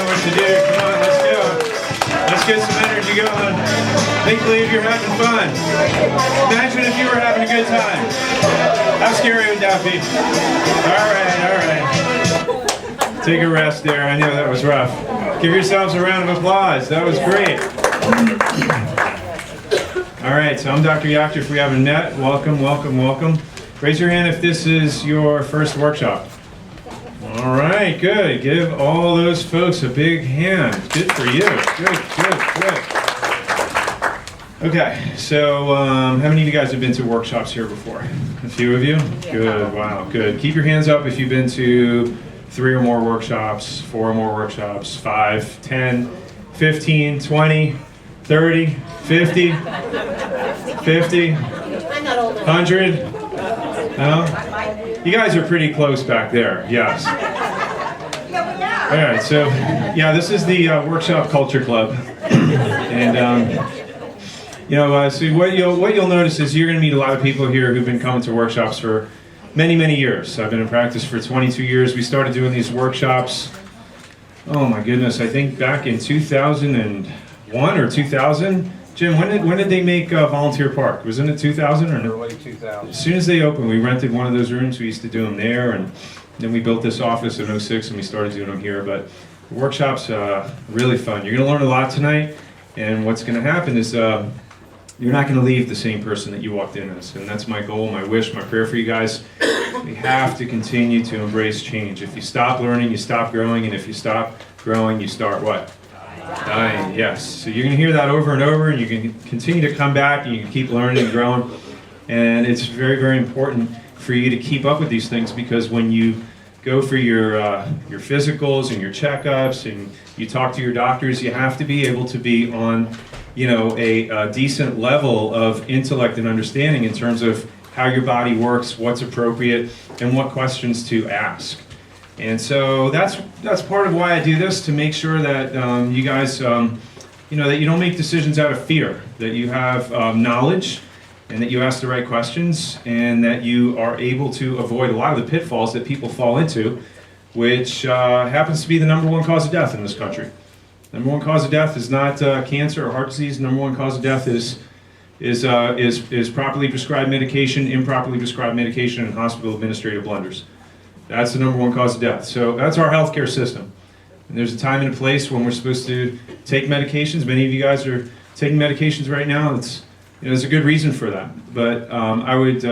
know what to do. Come on, let's go. Let's get some energy going. Make believe you're having fun. Imagine if you were having a good time. How scary would that be? All right. Take a rest there. I know that was rough. Give yourselves a round of applause. That was great. All right, so I'm Dr. Yachter. If we haven't met, welcome, welcome, welcome. Raise your hand if this is your first workshop. All right, good. Give all those folks a big hand. Good for you. Good. Okay, so how many of you guys have been to workshops here before? A few of you? Good, wow, good. Keep your hands up if you've been to 3 or more workshops, 4 or more workshops, 5, 10, 15, 20, 30, 50, 50, 100. No? You guys are pretty close back there, yes. All right, so yeah, this is the Workshop Culture Club. And so what you'll notice is you're going to meet a lot of people here who've been coming to workshops for many, many years. I've been in practice for 22 years. We started doing these workshops, oh my goodness, I think back in 2001 or 2000. Jim, when did they make Volunteer Park? Wasn't it 2000 or no? Early 2000. As soon as they opened, we rented one of those rooms. We used to do them there, and then we built this office in 06, and we started doing them here. But the workshops really fun. You're going to learn a lot tonight, and what's going to happen is you're not going to leave the same person that you walked in as, and that's my goal, my wish, my prayer for you guys. We have to continue to embrace change. If you stop learning, you stop growing, and if you stop growing, you start what? Dying, yes. So you're going to hear that over and over, and you can continue to come back, and you can keep learning and growing. And it's very, very important for you to keep up with these things, because when you go for your physicals and your checkups, and you talk to your doctors, you have to be able to be on, a decent level of intellect and understanding in terms of how your body works, what's appropriate, and what questions to ask. And so that's part of why I do this, to make sure that you guys, that you don't make decisions out of fear, that you have knowledge, and that you ask the right questions, and that you are able to avoid a lot of the pitfalls that people fall into, which happens to be the #1 cause of death in this country. #1 cause of death is not cancer or heart disease. #1 cause of death is properly prescribed medication, improperly prescribed medication, and hospital administrative blunders. That's the #1 cause of death. So that's our healthcare system. And there's a time and a place when we're supposed to take medications. Many of you guys are taking medications right now. There's a good reason for that. But I would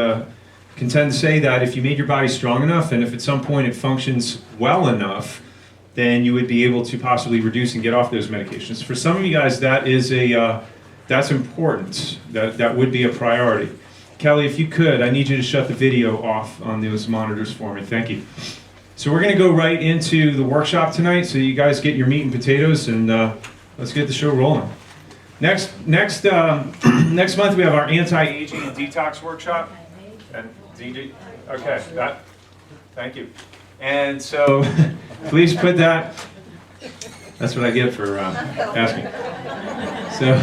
contend to say that if you made your body strong enough, and if at some point it functions well enough, then you would be able to possibly reduce and get off those medications. For some of you guys, that's important. That would be a priority. Kelly, if you could, I need you to shut the video off on those monitors for me. Thank you. So we're going to go right into the workshop tonight, so you guys get your meat and potatoes, and let's get the show rolling. Next month we have our anti-aging and detox workshop. And okay, thank you. And so please put that. That's what I get for asking. So.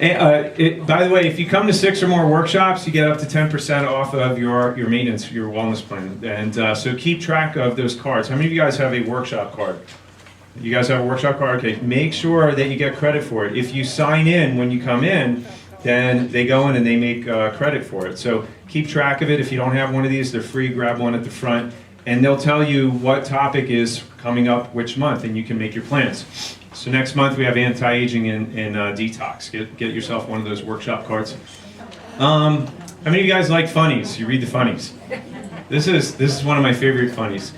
By the way, if you come to 6 or more workshops, you get up to 10% off of your maintenance, your wellness plan. And so keep track of those cards. How many of you guys have a workshop card? You guys have a workshop card? Okay, make sure that you get credit for it. If you sign in when you come in, then they go in and they make credit for it. So keep track of it. If you don't have one of these, they're free. Grab one at the front, and they'll tell you what topic is coming up which month, and you can make your plans. So next month we have anti-aging and detox. Get yourself one of those workshop cards. How many of you guys like funnies? You read the funnies. This is one of my favorite funnies.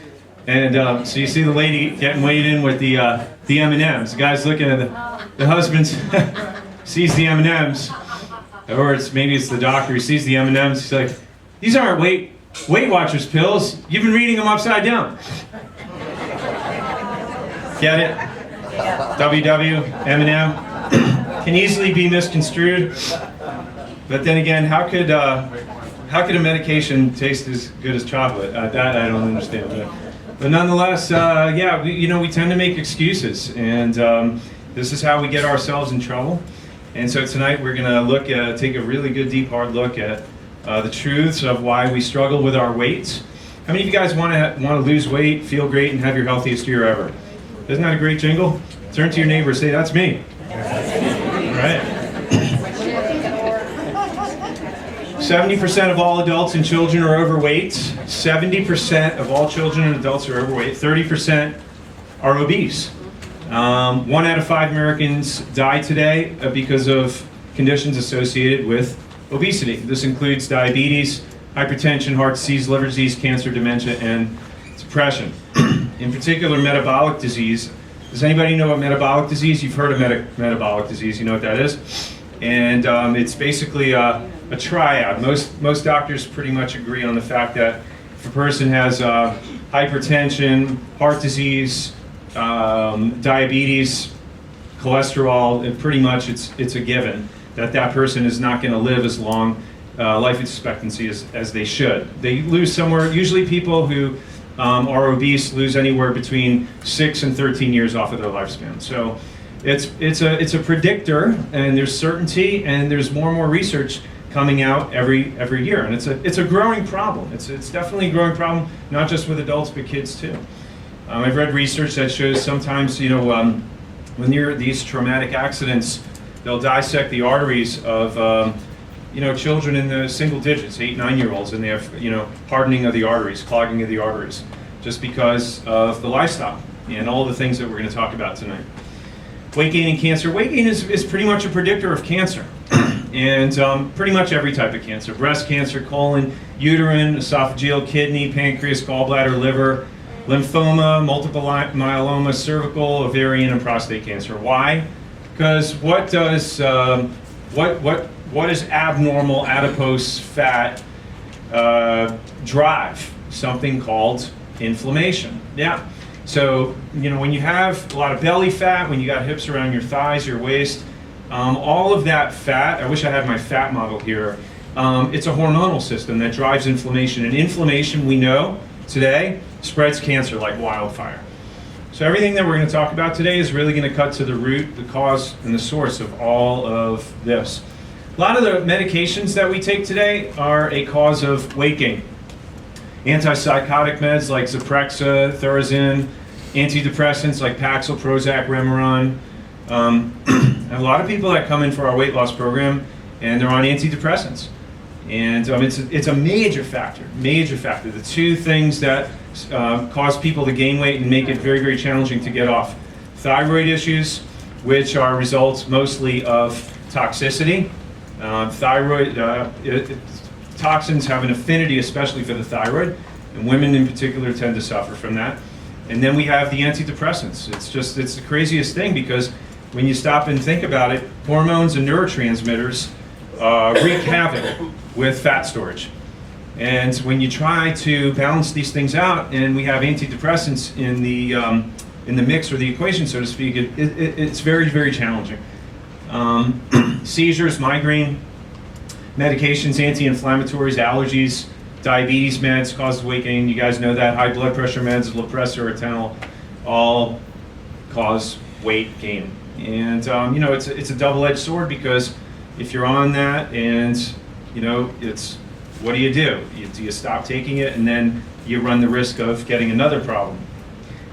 And so you see the lady getting weighed in with the M&Ms. The guy's looking at the husband sees the M&Ms, or maybe it's the doctor who sees the M&Ms. He's like, "These aren't Weight Watchers pills. You've been reading them upside down." Get it? WW, M&M, can easily be misconstrued. But then again, how could a medication taste as good as chocolate? That I don't understand. But nonetheless, we tend to make excuses, and this is how we get ourselves in trouble. And so tonight we're going to take a really good, deep, hard look at the truths of why we struggle with our weight, How many of you guys want to lose weight, feel great, and have your healthiest year ever? Isn't that a great jingle? Turn to your neighbor and say, that's me. All right. 70% of all adults and children are overweight. 70% of all children and adults are overweight. 30% are obese. 1 out of 5 Americans die today because of conditions associated with obesity. This includes diabetes, hypertension, heart disease, liver disease, cancer, dementia, and depression. In particular, metabolic disease. Does anybody know what metabolic disease? You've heard of metabolic disease. You know what that is? And it's basically a triad. Most doctors pretty much agree on the fact that if a person has hypertension, heart disease, diabetes, cholesterol, and pretty much it's a given that person is not going to live as long life expectancy as they should. They lose somewhere, usually people who are obese lose anywhere between 6 and 13 years off of their lifespan. So it's a predictor, and there's certainty, and there's more and more research coming out every year, and it's a growing problem. It's definitely a growing problem, not just with adults but kids too. I've read research that shows sometimes, when you're these traumatic accidents, they'll dissect the arteries of children in the single digits, 8, 9-year-olds, and they have hardening of the arteries, clogging of the arteries, just because of the lifestyle and all the things that we're going to talk about tonight. Weight gain and cancer. Weight gain is pretty much a predictor of cancer. And pretty much every type of cancer: breast cancer, colon, uterine, esophageal, kidney, pancreas, gallbladder, liver, lymphoma, multiple myeloma, cervical, ovarian, and prostate cancer. Why? Because what does abnormal adipose fat drive? Something called inflammation. Yeah. So when you have a lot of belly fat, when you got hips around your thighs, your waist, all of that fat, I wish I had my fat model here, it's a hormonal system that drives inflammation. And inflammation, we know today, spreads cancer like wildfire. So everything that we're going to talk about today is really going to cut to the root, the cause, and the source of all of this. A lot of the medications that we take today are a cause of weight gain. Antipsychotic meds like Zyprexa, Thorazine, antidepressants like Paxil, Prozac, Remeron. A lot of people that come in for our weight loss program, and they're on antidepressants. And it's a major factor. The two things that cause people to gain weight and make it very, very challenging to get off: thyroid issues, which are results mostly of toxicity. Toxins have an affinity, especially for the thyroid, and women in particular tend to suffer from that. And then we have the antidepressants. It's the craziest thing, because when you stop and think about it, hormones and neurotransmitters wreak havoc with fat storage. And when you try to balance these things out, and we have antidepressants in the mix or the equation, so to speak, it's very, very challenging. Seizures, migraine, medications, anti-inflammatories, allergies, diabetes meds cause weight gain. You guys know that. High blood pressure meds, Lipressa, Atenol, all cause weight gain. And it's a double-edged sword, because if you're on that, and it's, what do? Do you stop taking it, and then you run the risk of getting another problem?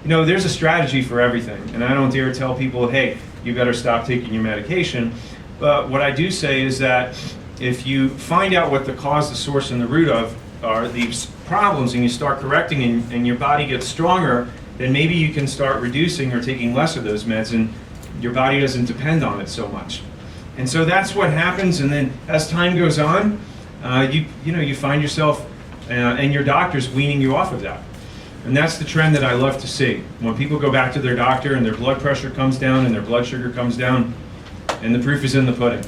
There's a strategy for everything, and I don't dare tell people, hey, you better stop taking your medication. But what I do say is that if you find out what the cause, the source, and the root of are these problems, and you start correcting, and your body gets stronger, then maybe you can start reducing or taking less of those meds, and your body doesn't depend on it so much. And so that's what happens. And then as time goes on, you find yourself and your doctors weaning you off of that. And that's the trend that I love to see. When people go back to their doctor and their blood pressure comes down and their blood sugar comes down, and the proof is in the pudding.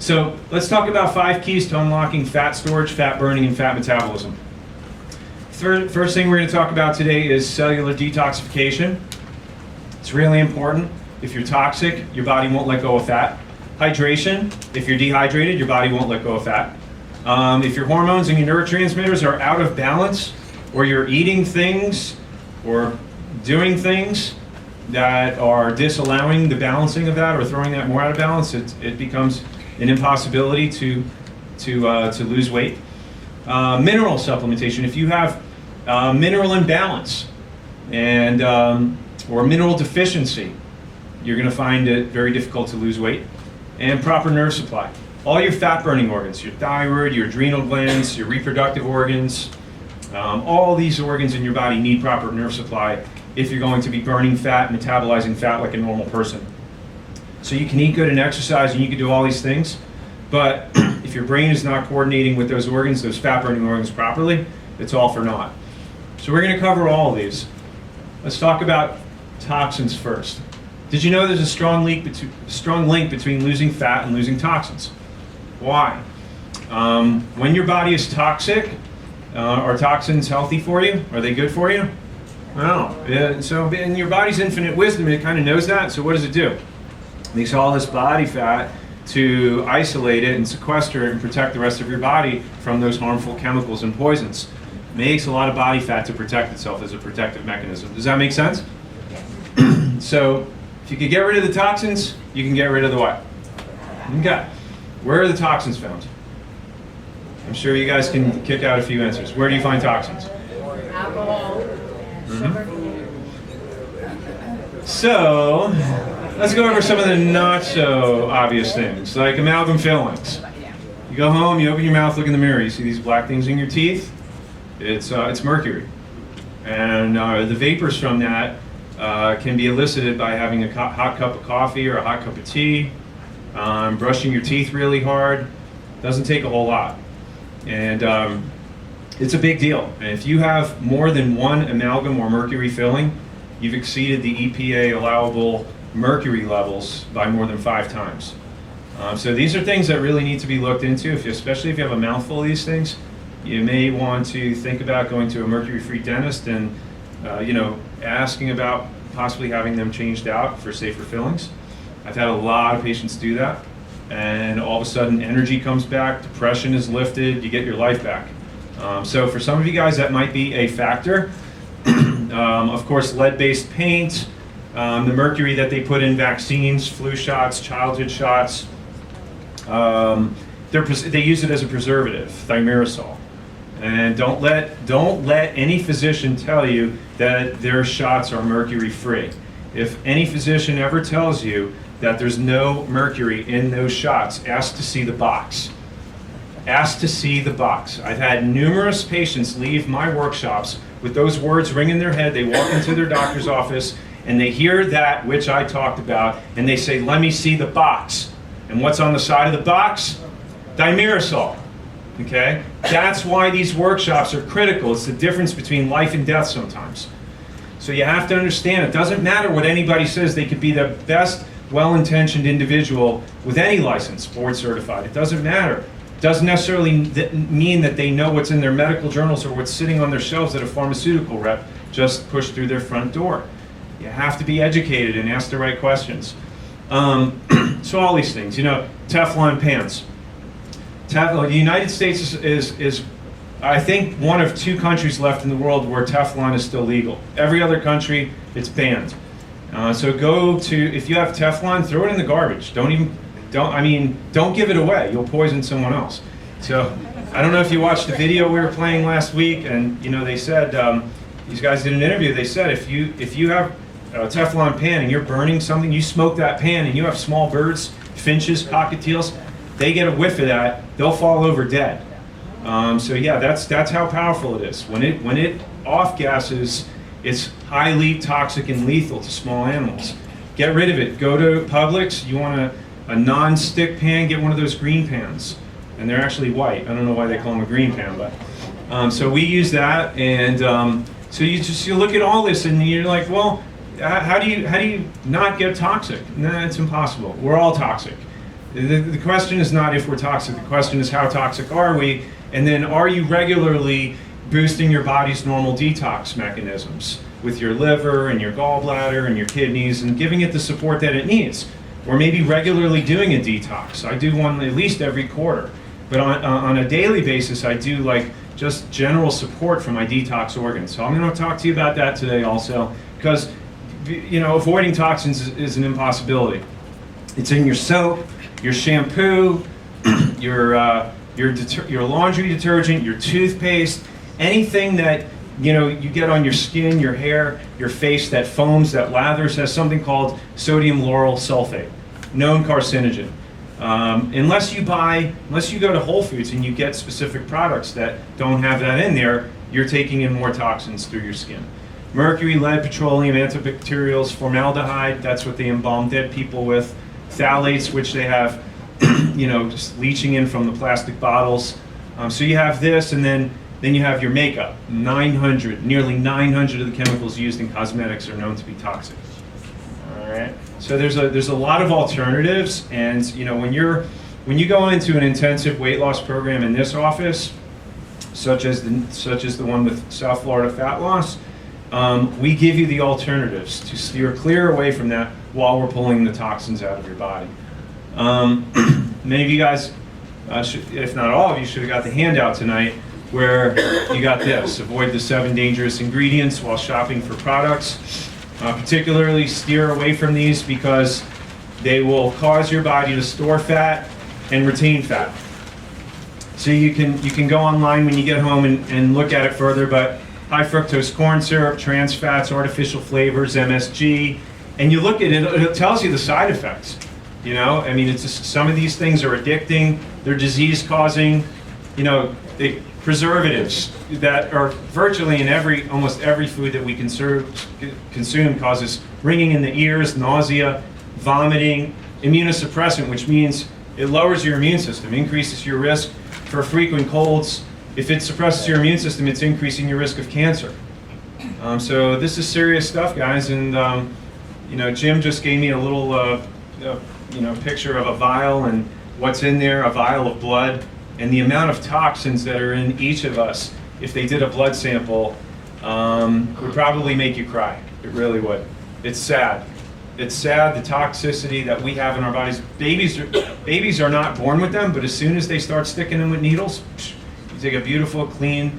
So let's talk about 5 keys to unlocking fat storage, fat burning, and fat metabolism. First thing we're going to talk about today is cellular detoxification. It's really important. If you're toxic, your body won't let go of fat. Hydration. If you're dehydrated, your body won't let go of fat. If your hormones and your neurotransmitters are out of balance, or you're eating things or doing things that are disallowing the balancing of that, or throwing that more out of balance, it becomes an impossibility to lose weight. Mineral supplementation. If you have mineral imbalance and or mineral deficiency, you're going to find it very difficult to lose weight. And proper nerve supply. All your fat-burning organs, your thyroid, your adrenal glands, your reproductive organs, all these organs in your body need proper nerve supply if you're going to be burning fat, metabolizing fat like a normal person. So you can eat good and exercise and you can do all these things, but if your brain is not coordinating with those organs, those fat-burning organs properly, it's all for naught. So we're going to cover all of these. Let's talk about toxins first. Did you know there's a strong link between losing fat and losing toxins? Why? When your body is toxic, are toxins healthy for you? Are they good for you? No. So in your body's infinite wisdom, it kind of knows that. So what does it do? It makes all this body fat to isolate it and sequester it and protect the rest of your body from those harmful chemicals and poisons. It makes a lot of body fat to protect itself as a protective mechanism. Does that make sense? So if you could get rid of the toxins, you can get rid of the what? Okay. Where are the toxins found? I'm sure you guys can kick out a few answers. Where do you find toxins? Alcohol. So, let's go over some of the not so obvious things, like amalgam fillings. You go home, you open your mouth, look in the mirror, you see these black things in your teeth? It's mercury. And the vapors from that can be elicited by having a hot cup of coffee or a hot cup of tea, brushing your teeth really hard. Doesn't take a whole lot. And it's a big deal. And if you have more than one amalgam or mercury filling, you've exceeded the EPA allowable mercury levels by more than 5 times. So these are things that really need to be looked into, especially if you have a mouthful of these things. You may want to think about going to a mercury-free dentist and asking about possibly having them changed out for safer fillings. I've had a lot of patients do that, and all of a sudden energy comes back, depression is lifted, you get your life back. So for some of you guys that might be a factor. Of course, lead-based paint, the mercury that they put in vaccines, flu shots, childhood shots, they use it as a preservative, thimerosal. And don't let any physician tell you that their shots are mercury-free. If any physician ever tells you that there's no mercury in those shots, ask to see the box. Ask to see the box. I've had numerous patients leave my workshops with those words ring in their head. They walk into their doctor's office and they hear that which I talked about and they say, "Let me see the box." And what's on the side of the box? Thimerosal. Okay? That's why these workshops are critical. It's the difference between life and death sometimes. So you have to understand, it doesn't matter what anybody says. They could be the best, well-intentioned individual with any license, board certified. It doesn't matter. It doesn't necessarily mean that they know what's in their medical journals or what's sitting on their shelves that a pharmaceutical rep just pushed through their front door. You have to be educated and ask the right questions. So all these things, Teflon pans. The United States is, I think, one of 2 countries left in the world where Teflon is still legal. Every other country, it's banned. So if you have Teflon, throw it in the garbage. Don't give it away. You'll poison someone else. So I don't know if you watched the video we were playing last week, and they said, these guys did an interview. They said if you have a Teflon pan and you're burning something, you smoke that pan, and you have small birds, finches, cockatiels, they get a whiff of that, they'll fall over dead. So yeah, that's how powerful it is. When it off gases, it's highly toxic and lethal to small animals. Get rid of it. Go to Publix. You want a non-stick pan, get one of those green pans. And they're actually white. I don't know why they call them a green pan, but so we use that. And so you look at all this and you're like, well, how do you not get toxic? Nah, it's impossible. We're all toxic. The question is not if we're toxic. The question is how toxic are we? And then are you regularly boosting your body's normal detox mechanisms with your liver and your gallbladder and your kidneys and giving it the support that it needs? Or maybe regularly doing a detox. I do one at least every quarter. But on a daily basis, I do just general support for my detox organs. So I'm going to talk to you about that today also, because avoiding toxins is an impossibility. It's in your soap, your shampoo, your your laundry detergent, your toothpaste, anything that you get on your skin, your hair, your face that foams, that lathers, has something called sodium lauryl sulfate, known carcinogen. Unless you go to Whole Foods and you get specific products that don't have that in there, you're taking in more toxins through your skin. Mercury, lead, petroleum, antibacterials, formaldehyde, that's what they embalm dead people with. Phthalates, which they have, just leaching in from the plastic bottles. So you have this, and then you have your makeup. Nearly 900 of the chemicals used in cosmetics are known to be toxic. All right. So there's a lot of alternatives, and when you go into an intensive weight loss program in this office, such as the one with South Florida Fat Loss, we give you the alternatives to steer clear away from that while we're pulling the toxins out of your body. Many of you guys, if not all of you, should have got the handout tonight where you got this: avoid the 7 dangerous ingredients while shopping for products. Particularly steer away from these because they will cause your body to store fat and retain fat. So you can go online when you get home and look at it further, but high fructose corn syrup, trans fats, artificial flavors, MSG, and you look at it, it tells you the side effects. It's just, some of these things are addicting, they're disease causing, preservatives that are virtually in almost every food that we consume causes ringing in the ears, nausea, vomiting, immunosuppressant, which means it lowers your immune system, increases your risk for frequent colds. If it suppresses your immune system, it's increasing your risk of cancer. So this is serious stuff, guys. And Jim just gave me a little picture of a vial and what's in there, a vial of blood, and the amount of toxins that are in each of us, if they did a blood sample, would probably make you cry. It really would. It's sad. It's sad, the toxicity that we have in our bodies. Babies are not born with them, but as soon as they start sticking them with needles, you take a beautiful, clean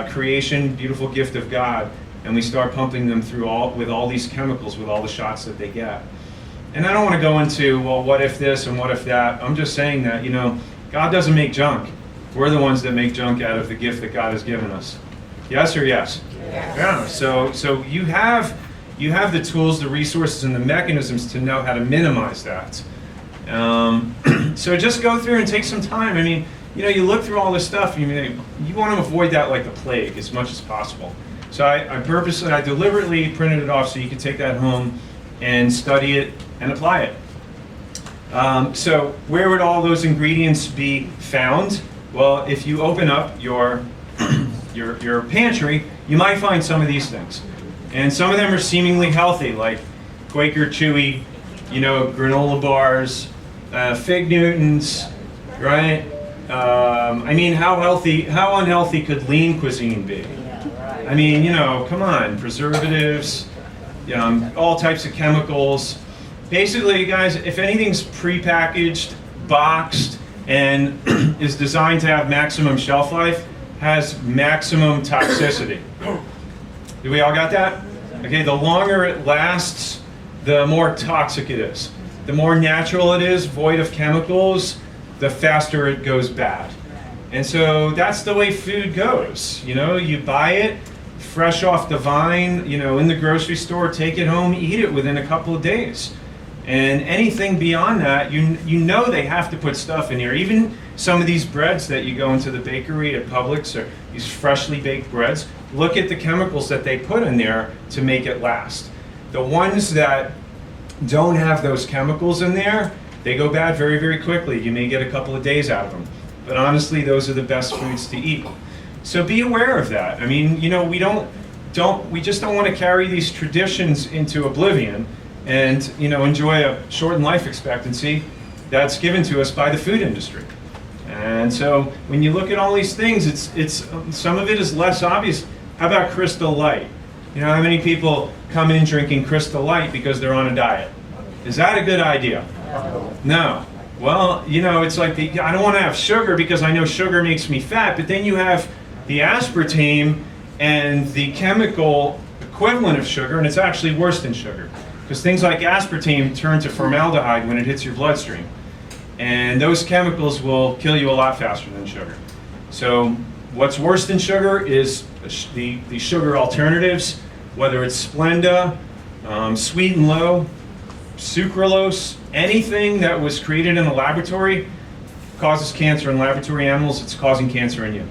creation, beautiful gift of God, and we start pumping them through with all these chemicals, with all the shots that they get. And I don't want to go into, well, what if this and what if that. I'm just saying that, God doesn't make junk. We're the ones that make junk out of the gift that God has given us. Yes or yes? Yes. Yeah. So you have the tools, the resources, and the mechanisms to know how to minimize that. So just go through and take some time. You look through all this stuff. You want to avoid that like the plague as much as possible. So I deliberately printed it off so you can take that home and study it and apply it. So where would all those ingredients be found? Well, if you open up your pantry, you might find some of these things. And some of them are seemingly healthy, like Quaker Chewy, granola bars, Fig Newtons, right? How unhealthy could lean cuisine be? Come on, preservatives, all types of chemicals. Basically, guys, if anything's prepackaged, boxed, and is designed to have maximum shelf life, has maximum toxicity. Do we all got that? Okay, the longer it lasts, the more toxic it is. The more natural it is, void of chemicals, the faster it goes bad. And so that's the way food goes. You buy it fresh off the vine, in the grocery store, take it home, eat it within a couple of days. And anything beyond that, they have to put stuff in here. Even some of these breads that you go into the bakery at Publix, or these freshly baked breads, look at the chemicals that they put in there to make it last. The ones that don't have those chemicals in there, they go bad very, very quickly. You may get a couple of days out of them. But honestly, those are the best foods to eat. So be aware of that. We just don't want to carry these traditions into oblivion and enjoy a shortened life expectancy that's given to us by the food industry. And so when you look at all these things, it's some of it is less obvious. How about Crystal Light? How many people come in drinking Crystal Light because they're on a diet? Is that a good idea? No. Well, it's like I don't want to have sugar because I know sugar makes me fat, but then you have the aspartame and the chemical equivalent of sugar, and it's actually worse than sugar. Because things like aspartame turn to formaldehyde when it hits your bloodstream. And those chemicals will kill you a lot faster than sugar. So what's worse than sugar is the sugar alternatives, whether it's Splenda, Sweet and Low, sucralose, anything that was created in a laboratory causes cancer in laboratory animals. It's causing cancer in you.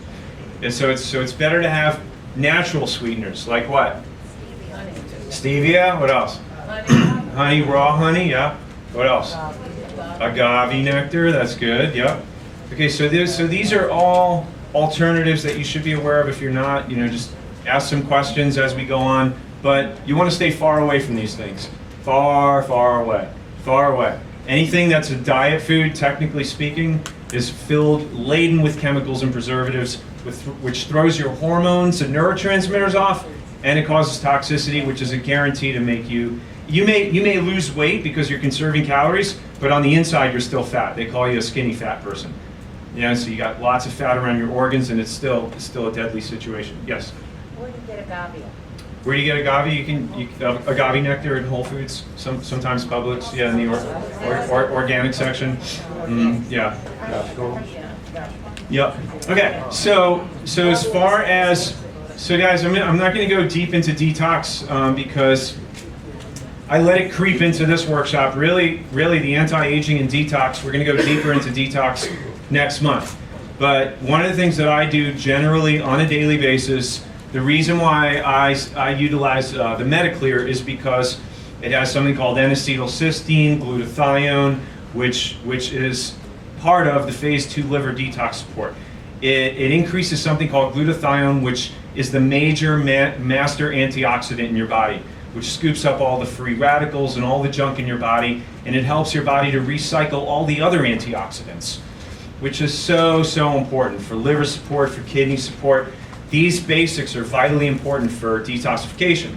And so it's better to have natural sweeteners, like what? Stevia. What else? Honey, raw honey. Yeah. What else? Agave nectar. That's good. Yep. Okay. So these are all alternatives that you should be aware of. If you're not, just ask some questions as we go on. But you want to stay far away from these things. Far, far away. Far away. Anything that's a diet food, technically speaking, is laden with chemicals and preservatives, which throws your hormones and neurotransmitters off, and it causes toxicity, which is a guarantee to make you may lose weight because you're conserving calories, but on the inside you're still fat. They call you a skinny fat person. So you got lots of fat around your organs, and it's still a deadly situation. Yes? Where do you get agave? Where do you get agave? You can agave nectar at Whole Foods, sometimes Publix, in the organic section. Yeah. Yep. Okay. So as far as guys, I'm not going to go deep into detox because I let it creep into this workshop. Really, the anti-aging and detox. We're going to go deeper into detox next month. But one of the things that I do generally on a daily basis. The reason why I utilize the Metaclear is because it has something called N-acetylcysteine, glutathione, which is part of the phase 2 liver detox support. It increases something called glutathione, which is the major master antioxidant in your body, which scoops up all the free radicals and all the junk in your body, and it helps your body to recycle all the other antioxidants, which is so important for liver support, for kidney support. These basics are vitally important for detoxification.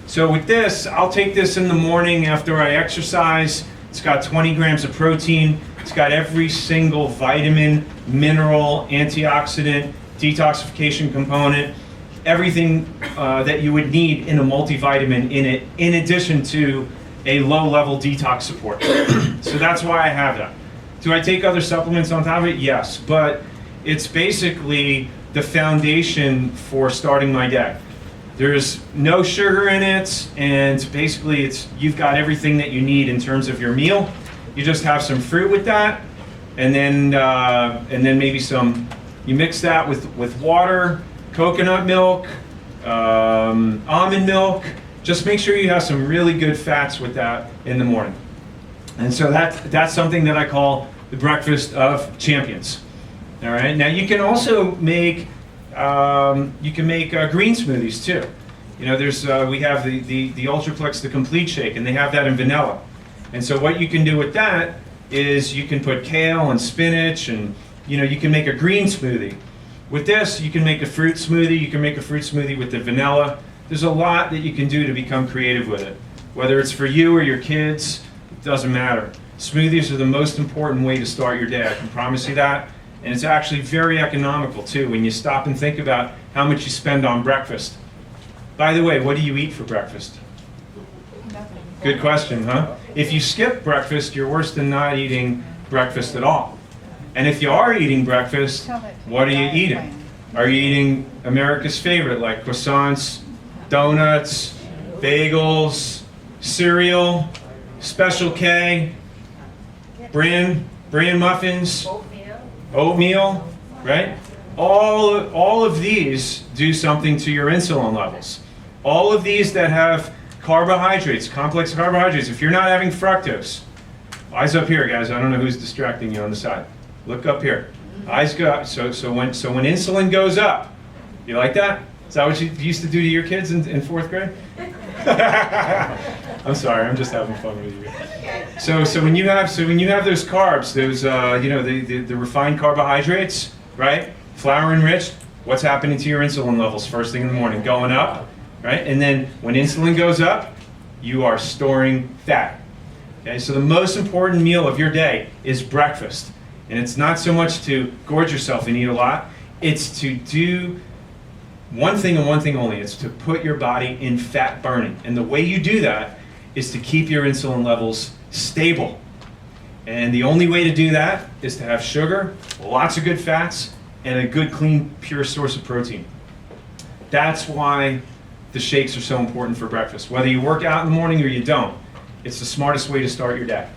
So with this, I'll take this in the morning after I exercise. It's got 20 grams of protein. It's got every single vitamin, mineral, antioxidant, detoxification component, everything that you would need in a multivitamin in it, in addition to a low-level detox support. So that's why I have that. Do I take other supplements on top of it? Yes, but it's basically the foundation for starting my day. There's no sugar in it, and basically you've got everything that you need in terms of your meal. You just have some fruit with that, and then maybe you mix that with water, coconut milk, almond milk. Just make sure you have some really good fats with that in the morning. And so that's something that I call the breakfast of champions. All right. Now you can also make green smoothies too. We have the Ultraplex, the Complete Shake, and they have that in vanilla. And so what you can do with that is you can put kale and spinach, and you can make a green smoothie. With this, you can make a fruit smoothie. You can make a fruit smoothie with the vanilla. There's a lot that you can do to become creative with it. Whether it's for you or your kids, it doesn't matter. Smoothies are the most important way to start your day. I can promise you that. And it's actually very economical too when you stop and think about how much you spend on breakfast. By the way, what do you eat for breakfast? Nothing. Good question, huh? If you skip breakfast, you're worse than not eating breakfast at all. And if you are eating breakfast, what are you eating? Are you eating America's favorite, like croissants, donuts, bagels, cereal, Special K, bran muffins, oatmeal, right? All of these do something to your insulin levels. All of these that have carbohydrates, complex carbohydrates, if you're not having fructose, eyes up here, guys. I don't know who's distracting you on the side. Look up here. Eyes go up. So when insulin goes up, you like that? Is that what you used to do to your kids in 4th grade? I'm sorry, I'm just having fun with you. So when you have those carbs, those the refined carbohydrates, right? Flour enriched, what's happening to your insulin levels first thing in the morning? Going up, right? And then when insulin goes up, you are storing fat. Okay, so the most important meal of your day is breakfast. And it's not so much to gorge yourself and eat a lot, it's to do one thing and one thing only. It's to put your body in fat burning. And the way you do that is to keep your insulin levels stable. And the only way to do that is to have sugar, lots of good fats, and a good, clean, pure source of protein. That's why the shakes are so important for breakfast. Whether you work out in the morning or you don't, it's the smartest way to start your day.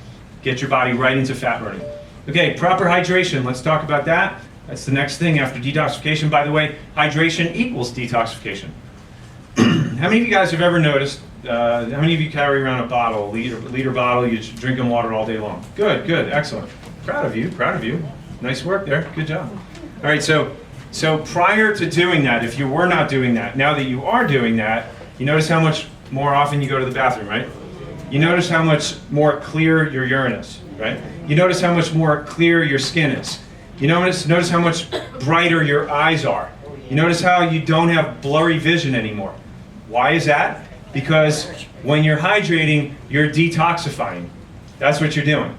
Get your body right into fat burning. Okay, proper hydration. Let's talk about that. That's the next thing after detoxification. By the way, hydration equals detoxification. How many of you guys have ever noticed, how many of you carry around a bottle, a liter bottle, you just drinking water all day long? Good, good, excellent. Proud of you, proud of you. Nice work there, good job. All right, so prior to doing that, if you were not doing that, now that you are doing that, you notice how much more often you go to the bathroom, right? You notice how much more clear your urine is, right? You notice how much more clear your skin is. You notice how much brighter your eyes are. You notice how you don't have blurry vision anymore. Why is that? Because when you're hydrating, you're detoxifying. That's what you're doing.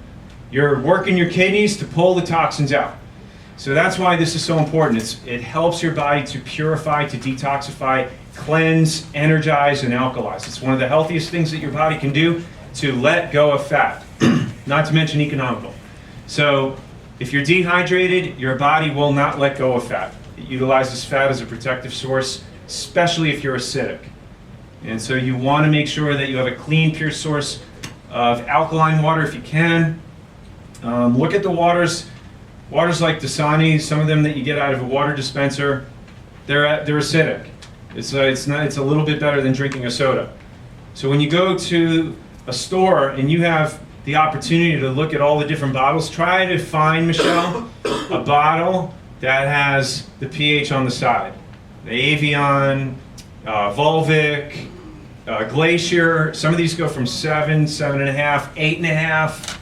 You're working your kidneys to pull the toxins out. So that's why this is so important. It helps your body to purify, to detoxify, cleanse, energize, and alkalize. It's one of the healthiest things that your body can do to let go of fat, not to mention economical. So if you're dehydrated, your body will not let go of fat. It utilizes fat as a protective source, especially if you're acidic. And so you want to make sure that you have a clean, pure source of alkaline water if you can. Look at the waters like Dasani, some of them that you get out of a water dispenser, they're acidic. It's a little bit better than drinking a soda. So when you go to a store and you have the opportunity to look at all the different bottles, try to find, Michelle, a bottle that has the pH on the side. The Evian, Volvic, Glacier, some of these go from 7, 7.5, 8.5.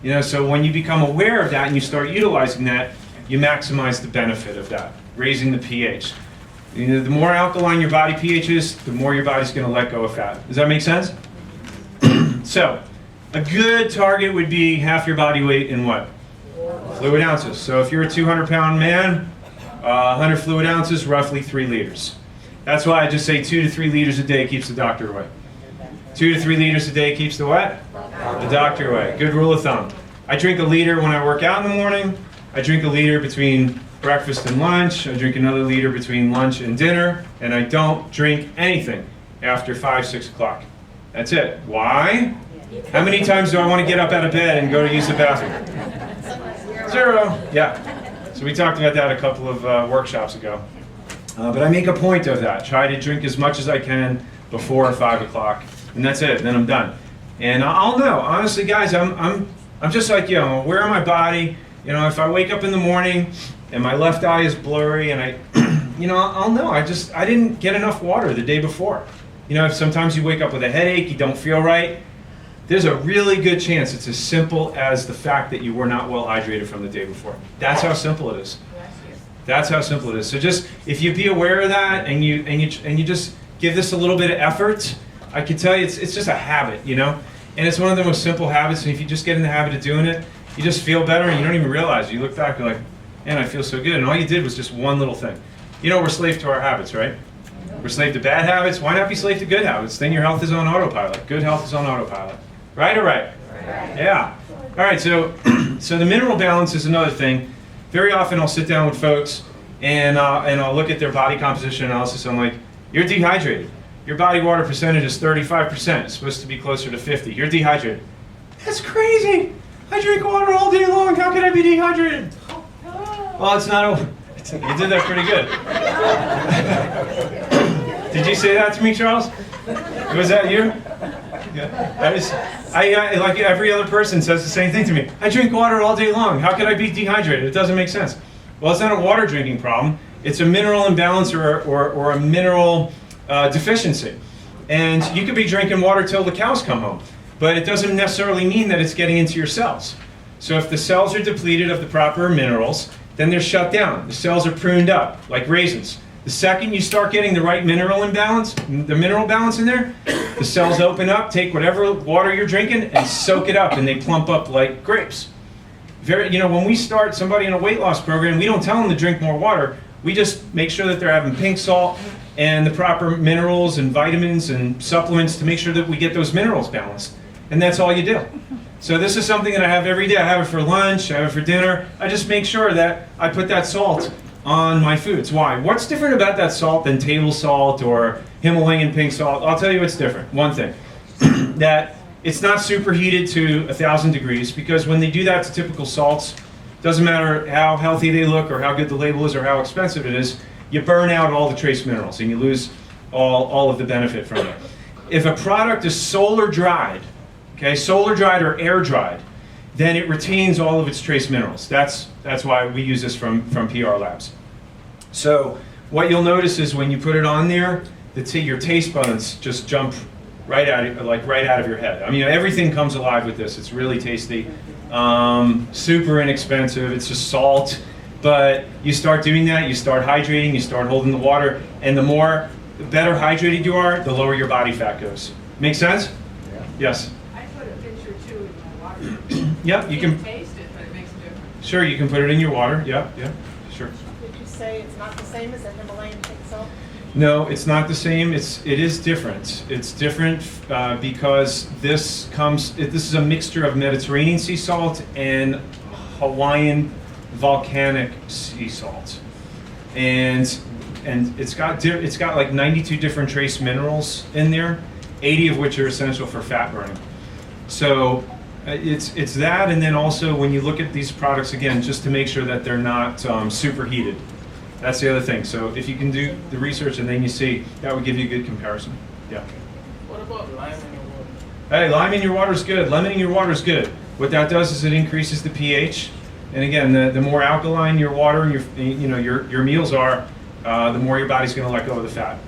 You know, so when you become aware of that and you start utilizing that, you maximize the benefit of that, raising the pH. You know, the more alkaline your body pH is, the more your body's going to let go of fat. Does that make sense? So, a good target would be half your body weight in what? Fluid ounces. So if you're a 200-pound man, 100 fluid ounces, roughly 3 liters. That's why I just say 2 to 3 liters a day keeps the doctor away. 2 to 3 liters a day keeps the what? The doctor away. Good rule of thumb. I drink a liter when I work out in the morning. I drink a liter between breakfast and lunch. I drink another liter between lunch and dinner. And I don't drink anything after 5, 6 o'clock. That's it. Why? How many times do I want to get up out of bed and go to use the bathroom? 0. Yeah. So we talked about that a couple of workshops ago. But I make a point of that. Try to drink as much as I can before 5 o'clock. And that's it. Then I'm done. And I'll know. Honestly, guys, I'm just like you. I'm aware of my body. You know, if I wake up in the morning and my left eye is blurry and I'll know. I didn't get enough water the day before. You know, if sometimes you wake up with a headache, you don't feel right, there's a really good chance it's as simple as the fact that you were not well hydrated from the day before. That's how simple it is. That's how simple it is. So just, if you be aware of that and you just give this a little bit of effort, I can tell you it's just a habit, you know? And it's one of the most simple habits, and if you just get in the habit of doing it, you just feel better and you don't even realize it. You look back, you're like, man, I feel so good. And all you did was just one little thing. You know, we're slave to our habits, right? We're slave to bad habits. Why not be slave to good habits? Then your health is on autopilot. Good health is on autopilot. Right or right? Right. Yeah. All right, so the mineral balance is another thing. Very often I'll sit down with folks and I'll look at their body composition analysis. I'm like, you're dehydrated. Your body water percentage is 35%. It's supposed to be closer to 50. You're dehydrated. That's crazy. I drink water all day long. How can I be dehydrated? Well, it's not a... You did that pretty good. Did you say that to me, Charles? Was that you? Yeah. I like every other person says the same thing to me. I drink water all day long. How could I be dehydrated? It doesn't make sense. Well, it's not a water drinking problem. It's a mineral imbalance or a mineral deficiency. And you could be drinking water till the cows come home, but it doesn't necessarily mean that it's getting into your cells. So if the cells are depleted of the proper minerals, then they're shut down. The cells are pruned up, like raisins. The second you start getting the right mineral imbalance, the mineral balance in there, the cells open up, take whatever water you're drinking, and soak it up, and they plump up like grapes. When we start somebody in a weight loss program, we don't tell them to drink more water. We just make sure that they're having pink salt and the proper minerals and vitamins and supplements to make sure that we get those minerals balanced. And that's all you do. So this is something that I have every day. I have it for lunch, I have it for dinner. I just make sure that I put that salt on my foods. Why? What's different about that salt than table salt or Himalayan pink salt? I'll tell you what's different. One thing, that it's not superheated to 1,000 degrees, because when they do that to typical salts, doesn't matter how healthy they look or how good the label is or how expensive it is, you burn out all the trace minerals and you lose all of the benefit from it. If a product is solar dried, okay, solar dried or air dried, then it retains all of its trace minerals. That's why we use this from PR Labs. So what you'll notice is when you put it on there, your taste buds just jump right out of your head. I mean, everything comes alive with this. It's really tasty, super inexpensive. It's just salt, but you start doing that, you start hydrating, you start holding the water, and the better hydrated you are, the lower your body fat goes. Make sense? Yeah. Yes. I put a pinch or two in my water. Yep, you can. Taste it, but it makes a difference. Sure, you can put it in your water. Yeah, sure. Did you say it's not the same as a Himalayan pink salt? No, it's not the same. It is different. It's different because this is a mixture of Mediterranean sea salt and Hawaiian volcanic sea salt, and it's got like 92 different trace minerals in there, 80 of which are essential for fat burning. So it's that, and then also when you look at these products again, just to make sure that they're not superheated. That's the other thing. So if you can do the research and then you see, that would give you a good comparison. Yeah. What about lime in your water? Hey, lime in your water is good. Lemon in your water is good. What that does is it increases the pH. And again, the more alkaline your water and your meals are, the more your body's going to let go of the fat.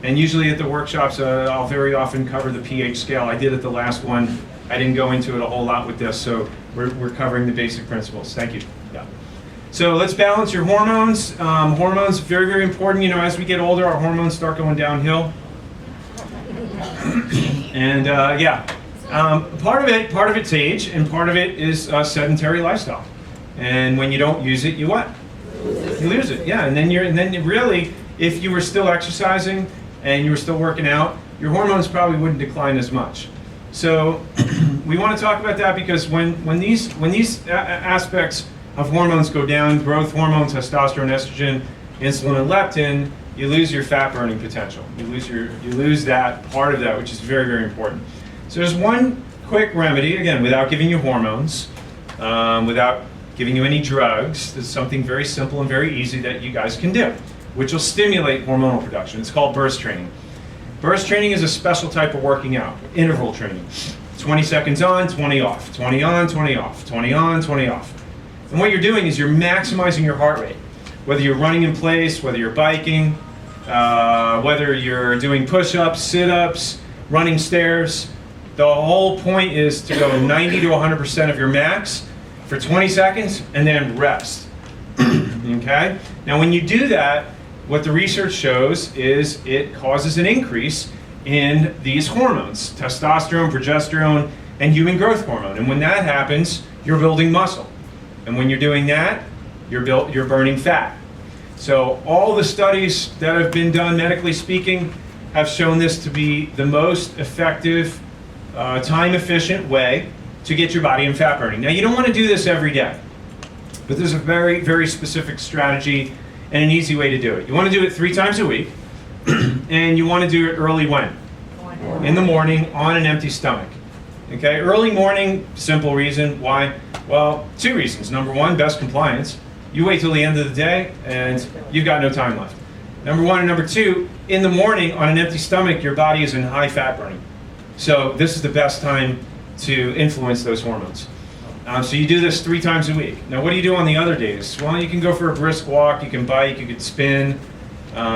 And usually at the workshops, I'll very often cover the pH scale. I did at the last one. I didn't go into it a whole lot with this, so we're covering the basic principles. Thank you. Yeah. So let's balance your hormones. Hormones, very, very important. As we get older, our hormones start going downhill. And part of it's age, and part of it is sedentary lifestyle. And when you don't use it, you what? You lose it. Yeah, and then really, if you were still exercising and you were still working out, your hormones probably wouldn't decline as much. So we want to talk about that because when these aspects of hormones go down, growth hormones, testosterone, estrogen, insulin, and leptin, you lose your fat burning potential. You lose that part of that, which is very, very important. So there's one quick remedy, again, without giving you hormones, without giving you any drugs. There's something very simple and very easy that you guys can do, which will stimulate hormonal production. It's called burst training. Burst training is a special type of working out, interval training. 20 seconds on, 20 off, 20 on, 20 off, 20 on, 20 off. And what you're doing is you're maximizing your heart rate. Whether you're running in place, whether you're biking, whether you're doing push-ups, sit-ups, running stairs, the whole point is to go 90 to 100% of your max for 20 seconds and then rest. Okay? Now when you do that, what the research shows is it causes an increase in these hormones, testosterone, progesterone, and human growth hormone. And when that happens, you're building muscle. And when you're doing that, you're burning fat. So all the studies that have been done, medically speaking, have shown this to be the most effective, time-efficient way to get your body in fat burning. Now, you don't want to do this every day, but there's a very, very specific strategy and an easy way to do it. You want to do it 3 times a week, and you want to do it early when? In the morning on an empty stomach. Okay, early morning, simple reason. Why? Well, 2 reasons. Number 1, best compliance. You wait till the end of the day and you've got no time left. Number 1, and number 2, in the morning on an empty stomach, your body is in high fat burning. So this is the best time to influence those hormones. So you do this 3 times a week. Now what do you do on the other days? Well, you can go for a brisk walk, you can bike, you could spin,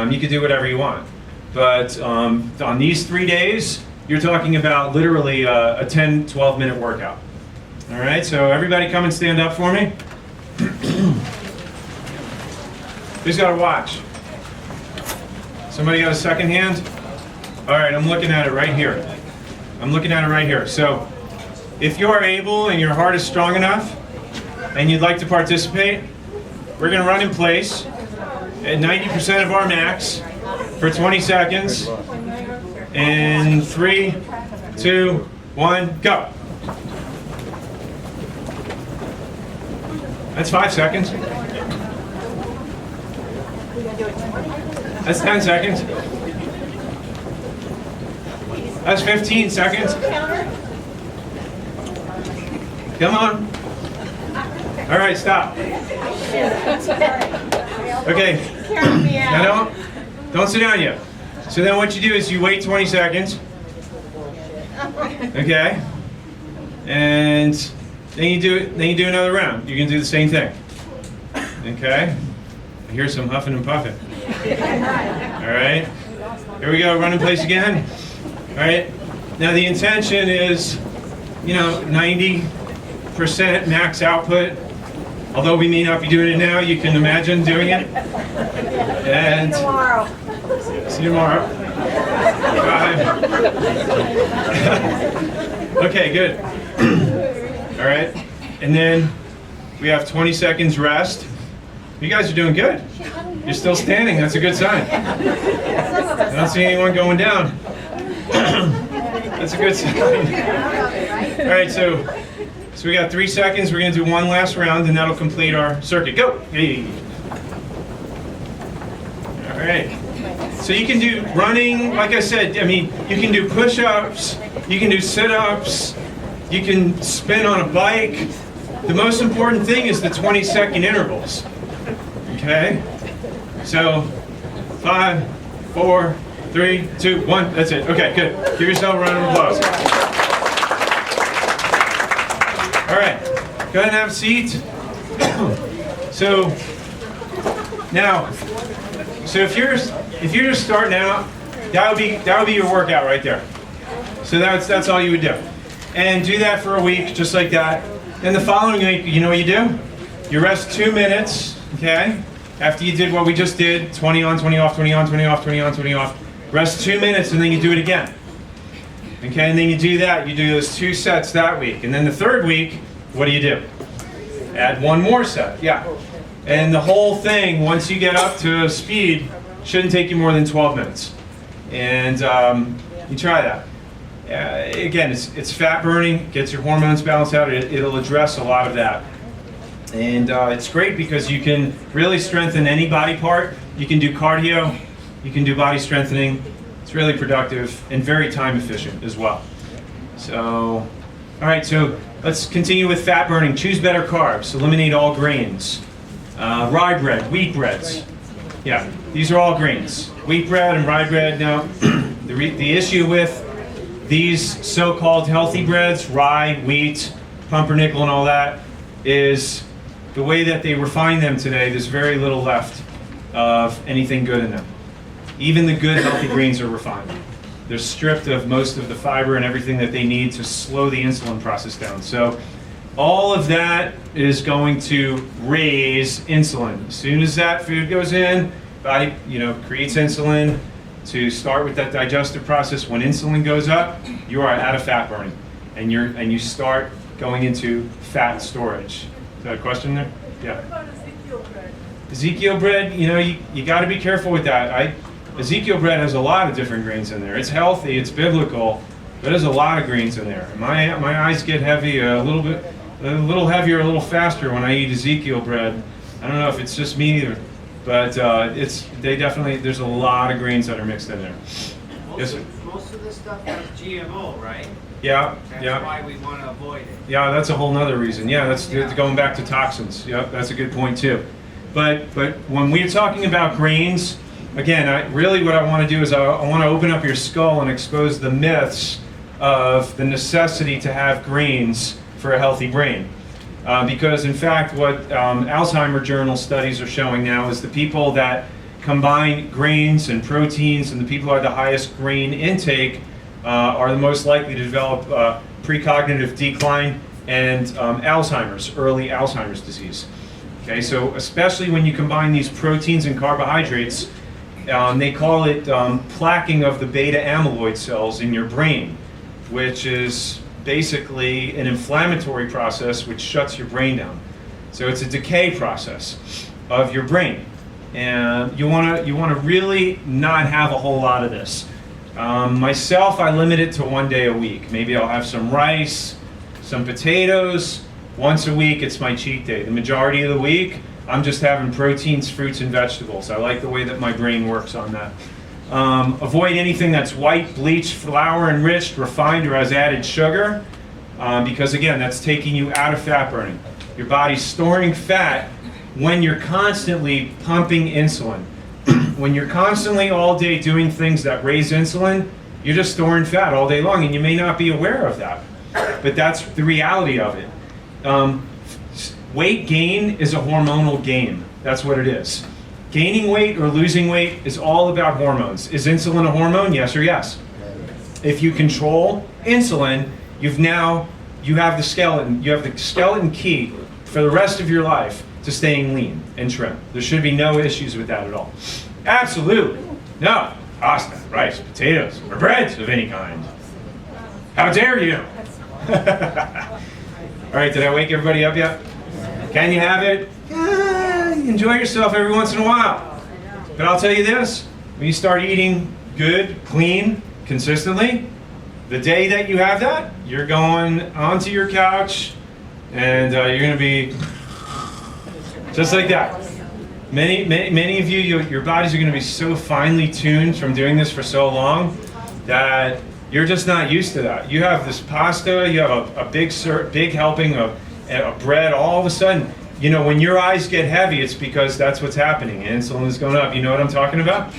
you could do whatever you want. But on these 3 days, you're talking about literally a 10, 12-minute workout. All right, so everybody come and stand up for me. Who's got a watch? Somebody got a second hand? All right, I'm looking at it right here. I'm looking at it right here. So if you are able and your heart is strong enough and you'd like to participate, we're going to run in place at 90% of our max for 20 seconds. In 3, 2, 1, go. That's 5 seconds. That's 10 seconds. That's 15 seconds. Come on. All right, stop. Okay. Count me Now out. don't sit down yet. So then what you do is you wait 20 seconds. Okay. And then you do another round. You can do the same thing. Okay. I hear some huffing and puffing. All right. Here we go. Run in place again. All right. Now the intention is, 90% max output. Although we may not be doing it now, you can imagine doing it. And Tomorrow. see you tomorrow. 5. Okay, good. All right. And then we have 20 seconds rest. You guys are doing good. You're still standing. That's a good sign. I don't see anyone going down. That's a good sign. All right, so we got 3 seconds. We're going to do one last round, and that'll complete our circuit. Go. Hey. All right. So you can do running, like I said, you can do push-ups, you can do sit-ups, you can spin on a bike. The most important thing is the 20-second intervals. Okay? So, 5, 4, 3, 2, 1. That's it. Okay, good. Give yourself a round of applause. All right. Go ahead and have a seat. So, now, if you're just starting out, that would be your workout right there. So that's all you would do, and do that for a week, just like that. Then the following week, you know what you do? You rest 2 minutes, okay? After you did what we just did, 20 on, 20 off, 20 on, 20 off, 20 on, 20 off. Rest 2 minutes, and then you do it again. Okay, and then you do that. You do those 2 sets that week, and then the third week, what do you do? Add 1 more set. Yeah. And the whole thing, once you get up to speed, shouldn't take you more than 12 minutes. And you try that. Again, it's fat burning, gets your hormones balanced out. It'll address a lot of that. And it's great because you can really strengthen any body part. You can do cardio, you can do body strengthening. It's really productive and very time efficient as well. So, all right, so let's continue with fat burning. Choose better carbs, eliminate all grains. Rye bread, wheat breads. Yeah, these are all grains. Wheat bread and rye bread. Now, the issue with these so-called healthy breads, rye, wheat, pumpernickel and all that, is the way that they refine them today, there's very little left of anything good in them. Even the good healthy grains are refined. They're stripped of most of the fiber and everything that they need to slow the insulin process down. So all of that is going to raise insulin. As soon as that food goes in, body creates insulin to start with that digestive process. When insulin goes up, you are out of fat burning, and you start going into fat storage. Is that a question there? Yeah. What about Ezekiel bread? Ezekiel bread, you got to be careful with that. Ezekiel bread has a lot of different grains in there. It's healthy, it's biblical, but there's a lot of grains in there. My eyes get heavy a little heavier, a little faster when I eat Ezekiel bread. I don't know if it's just me either, but there's a lot of grains that are mixed in there. Yes, sir? Most of the stuff has GMO, right? Yeah, That's yeah. why we want to avoid it. Yeah, that's a whole nother reason. Yeah, that's going back to toxins. Yeah, that's a good point too. But when we're talking about grains, again, what I want to do is I want to open up your skull and expose the myths of the necessity to have grains for a healthy brain. Because in fact, what Alzheimer journal studies are showing now is the people that combine grains and proteins, and the people who are the highest grain intake are the most likely to develop precognitive decline and early Alzheimer's disease. Okay, so especially when you combine these proteins and carbohydrates, they call it plaquing of the beta amyloid cells in your brain, which is basically an inflammatory process which shuts your brain down. So it's a decay process of your brain, and you want to really not have a whole lot of this. Myself, I limit it to 1 day a week. Maybe I'll have some rice, some potatoes, Once a week, it's my cheat day. The majority of the week, I'm just having proteins, fruits, and vegetables. I like the way that my brain works on that. Avoid anything that's white, bleached, flour enriched, refined, or has added sugar, because again, that's taking you out of fat burning. Your body's storing fat when you're constantly pumping insulin. When you're constantly all day doing things that raise insulin, you're just storing fat all day long, and you may not be aware of that. But that's the reality of it. Weight gain is a hormonal game. That's what it is. Gaining weight or losing weight is all about hormones. Is insulin a hormone? Yes or yes? If you control insulin, you have the skeleton key for the rest of your life to staying lean and trim. There should be no issues with that at all. Absolutely. No. Pasta, rice, potatoes, or breads of any kind. How dare you? All right, did I wake everybody up yet? Can you have it? Enjoy yourself every once in a while. But I'll tell you this, when you start eating good, clean, consistently, the day that you have that, you're going onto your couch and you're going to be just like that. Many of you, your bodies are going to be so finely tuned from doing this for so long that you're just not used to that. You have this pasta, you have a big helping of bread, all of a sudden, you know, when your eyes get heavy, it's because that's what's happening. Insulin is going up. You know what I'm talking about?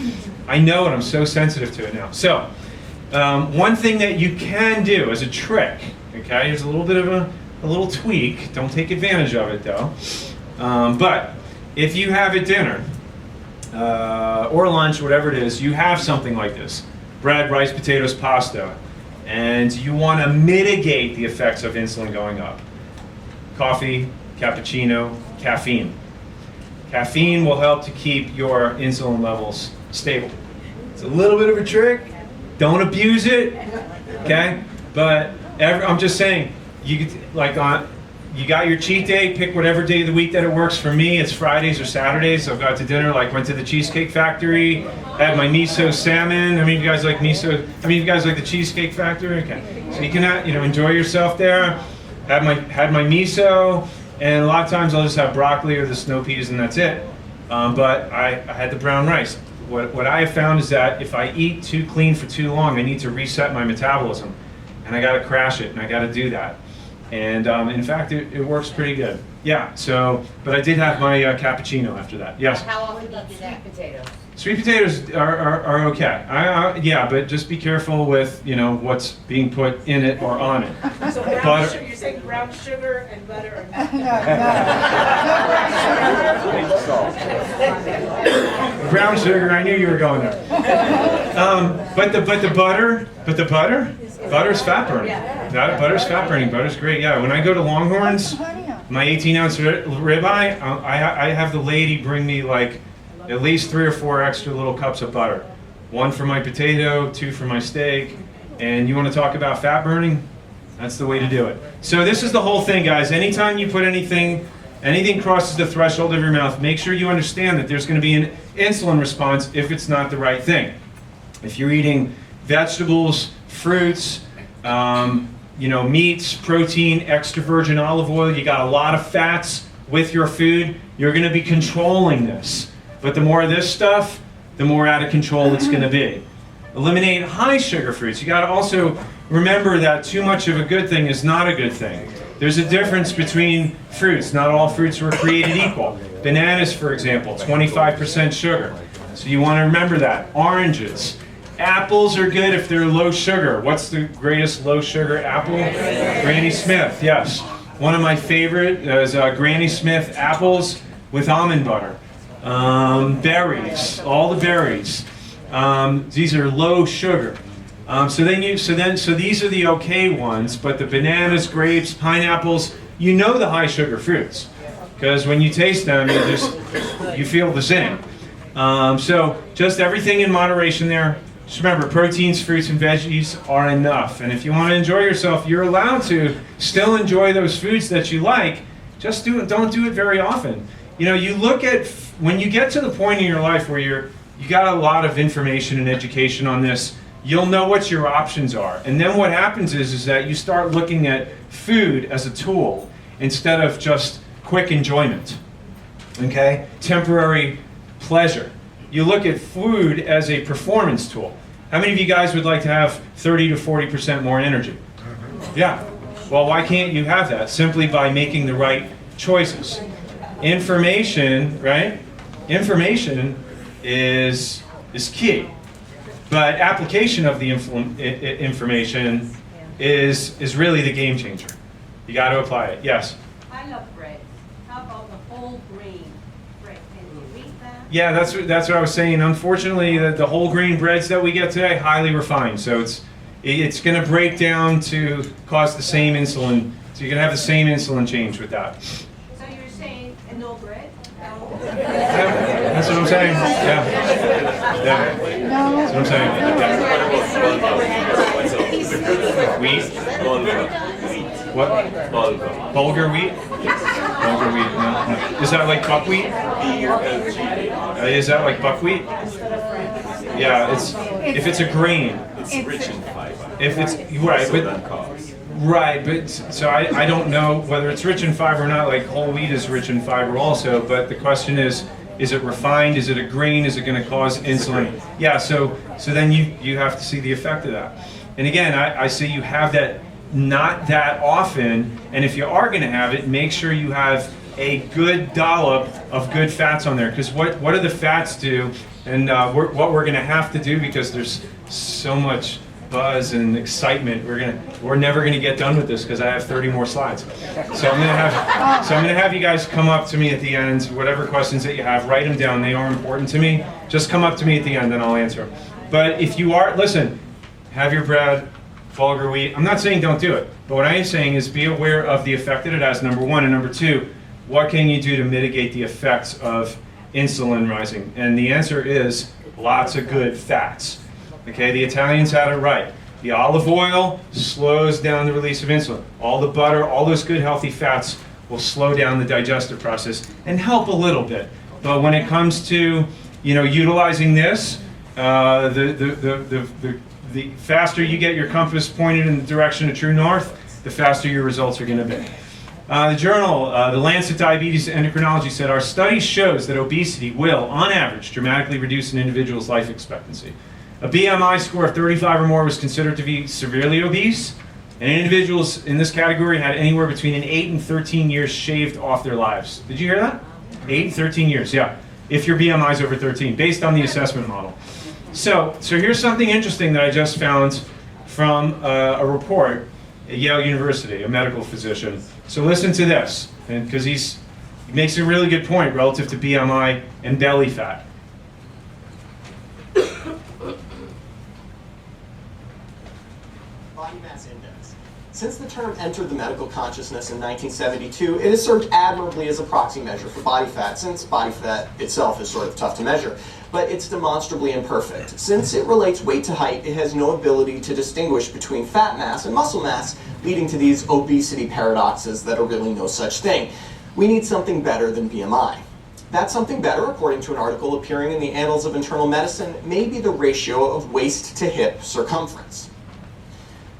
I know it. I'm so sensitive to it now. So, one thing that you can do as a trick, okay, here's a little bit of a little tweak. Don't take advantage of it, though. But if you have at dinner or lunch, whatever it is, you have something like this: bread, rice, potatoes, pasta, and you want to mitigate the effects of insulin going up. Coffee, cappuccino, caffeine. Caffeine will help to keep your insulin levels stable. It's a little bit of a trick. Don't abuse it, okay? But I'm just saying, you got your cheat day. Pick whatever day of the week that it works. For me, it's Fridays or Saturdays. So I got to dinner, went to the Cheesecake Factory, had my miso salmon. I mean, you guys like miso? I mean, you guys like the Cheesecake Factory? Okay. So you can enjoy yourself there. Had my miso. And a lot of times I'll just have broccoli or the snow peas and that's it. But I had the brown rice. What I have found is that if I eat too clean for too long, I need to reset my metabolism. And I gotta crash it, and I gotta do that. And in fact, it works pretty good. Yeah, but I did have my cappuccino after that. Yes? How often do you do that potatoes? Sweet potatoes are okay. Yeah, but just be careful with, what's being put in it or on it. So Butter. sugar, you're saying brown sugar and butter and Brown sugar, I knew you were going there. But the butter's fat burning. Butter's fat burning. Butter's great. Yeah, when I go to Longhorns, my 18-ounce ribeye, I have the lady bring me at least 3 or 4 extra little cups of butter. 1 for my potato, 2 for my steak. And you want to talk about fat burning? That's the way to do it. So this is the whole thing, guys. Anytime you put anything crosses the threshold of your mouth, make sure you understand that there's going to be an insulin response if it's not the right thing. If you're eating vegetables, fruits, meats, protein, extra virgin olive oil, you got a lot of fats with your food, you're going to be controlling this. But the more of this stuff, the more out of control it's going to be. Eliminate high sugar fruits. You got to also remember that too much of a good thing is not a good thing. There's a difference between fruits. Not all fruits were created equal. Bananas, for example, 25% sugar. So you want to remember that. Oranges. Apples are good if they're low sugar. What's the greatest low sugar apple? Granny Smith, yes. One of my favorite is Granny Smith apples with almond butter. Berries, all the berries. These are low sugar. So these are the okay ones, but the bananas, grapes, pineapples, the high sugar fruits. Because when you taste them, you feel the same. So just everything in moderation there. Just remember, proteins, fruits, and veggies are enough. And if you want to enjoy yourself, you're allowed to still enjoy those foods that you like. Just don't do it very often. You look at, when you get to the point in your life where you got a lot of information and education on this, you'll know what your options are. And then what happens is that you start looking at food as a tool. instead of just quick enjoyment, okay? Temporary pleasure. You look at food as a performance tool. How many of you guys would like to have 30 to 40% more energy? Yeah. Well, why can't you have that? Simply by making the right choices. Information, right? Information is key. But application of the information is really the game changer. You got to apply it. Yes? I love bread. How about the whole grain bread? Can you eat that? Yeah, that's what I was saying. Unfortunately, the whole grain breads that we get today, highly refined. So it's going to break down to cause the same insulin. So you're going to have the same insulin change with that. So you're saying no bread? No. Yeah, that's what I'm saying. Yeah. That's what I'm saying. Yeah. Wheat? What? Bulgur wheat? Bulgur wheat. No. Is that like buckwheat? Is that like buckwheat? Yeah, if it's a grain. It's rich in fiber. If it's right, but so I don't know whether it's rich in fiber or not. Like whole wheat is rich in fiber also, but the question is it refined? Is it a grain? Is it going to cause insulin? Yeah. So then you have to see the effect of that. And again, I say you have that not that often, and if you are going to have it, make sure you have a good dollop of good fats on there. Because what do the fats do? And what we're going to have to do, because there's so much buzz and excitement, we're never going to get done with this because I have 30 more slides. So I'm going to have you guys come up to me at the end. Whatever questions that you have, write them down. They are important to me. Just come up to me at the end, and I'll answer them. But if you are, listen, have your bread, bulgur wheat. I'm not saying don't do it, but what I am saying is be aware of the effect that it has, number one, and number two, what can you do to mitigate the effects of insulin rising? And the answer is lots of good fats. Okay, the Italians had it right. The olive oil slows down the release of insulin. All the butter, all those good healthy fats will slow down the digestive process and help a little bit. But when it comes to, utilizing this, the faster you get your compass pointed in the direction of true north, the faster your results are going to be. The journal, the Lancet Diabetes and Endocrinology said, our study shows that obesity will, on average, dramatically reduce an individual's life expectancy. A BMI score of 35 or more was considered to be severely obese, and individuals in this category had anywhere between an 8 and 13 years shaved off their lives. Did you hear that? 8 and 13 years, yeah. If your BMI is over 13, based on the assessment model. So here's something interesting that I just found from a report at Yale University, a medical physician. So listen to this, because he makes a really good point relative to BMI and belly fat. Body mass index. Since the term entered the medical consciousness in 1972, it has served admirably as a proxy measure for body fat, since body fat itself is sort of tough to measure. But it's demonstrably imperfect. Since it relates weight to height, it has no ability to distinguish between fat mass and muscle mass, leading to these obesity paradoxes that are really no such thing. We need something better than BMI. That something better, according to an article appearing in the Annals of Internal Medicine, may be the ratio of waist to hip circumference.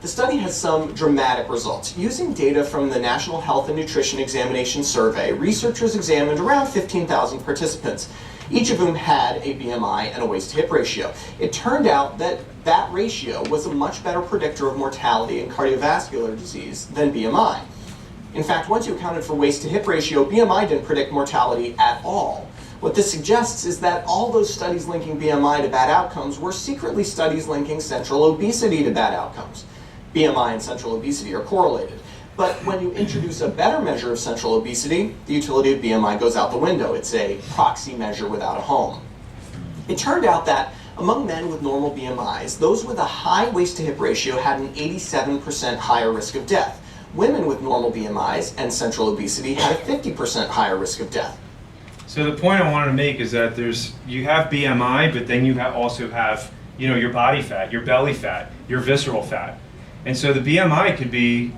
The study has some dramatic results. Using data from the National Health and Nutrition Examination Survey, researchers examined around 15,000 participants, each of whom had a BMI and a waist-to-hip ratio. It turned out that that ratio was a much better predictor of mortality and cardiovascular disease than BMI. In fact, once you accounted for waist-to-hip ratio, BMI didn't predict mortality at all. What this suggests is that all those studies linking BMI to bad outcomes were secretly studies linking central obesity to bad outcomes. BMI and central obesity are correlated. But when you introduce a better measure of central obesity, the utility of BMI goes out the window. It's a proxy measure without a home. It turned out that among men with normal BMIs, those with a high waist-to-hip ratio had an 87% higher risk of death. Women with normal BMIs and central obesity had a 50% higher risk of death. So the point I wanted to make is that you have BMI, but then you also have your body fat, your belly fat, your visceral fat. And so the BMI could be,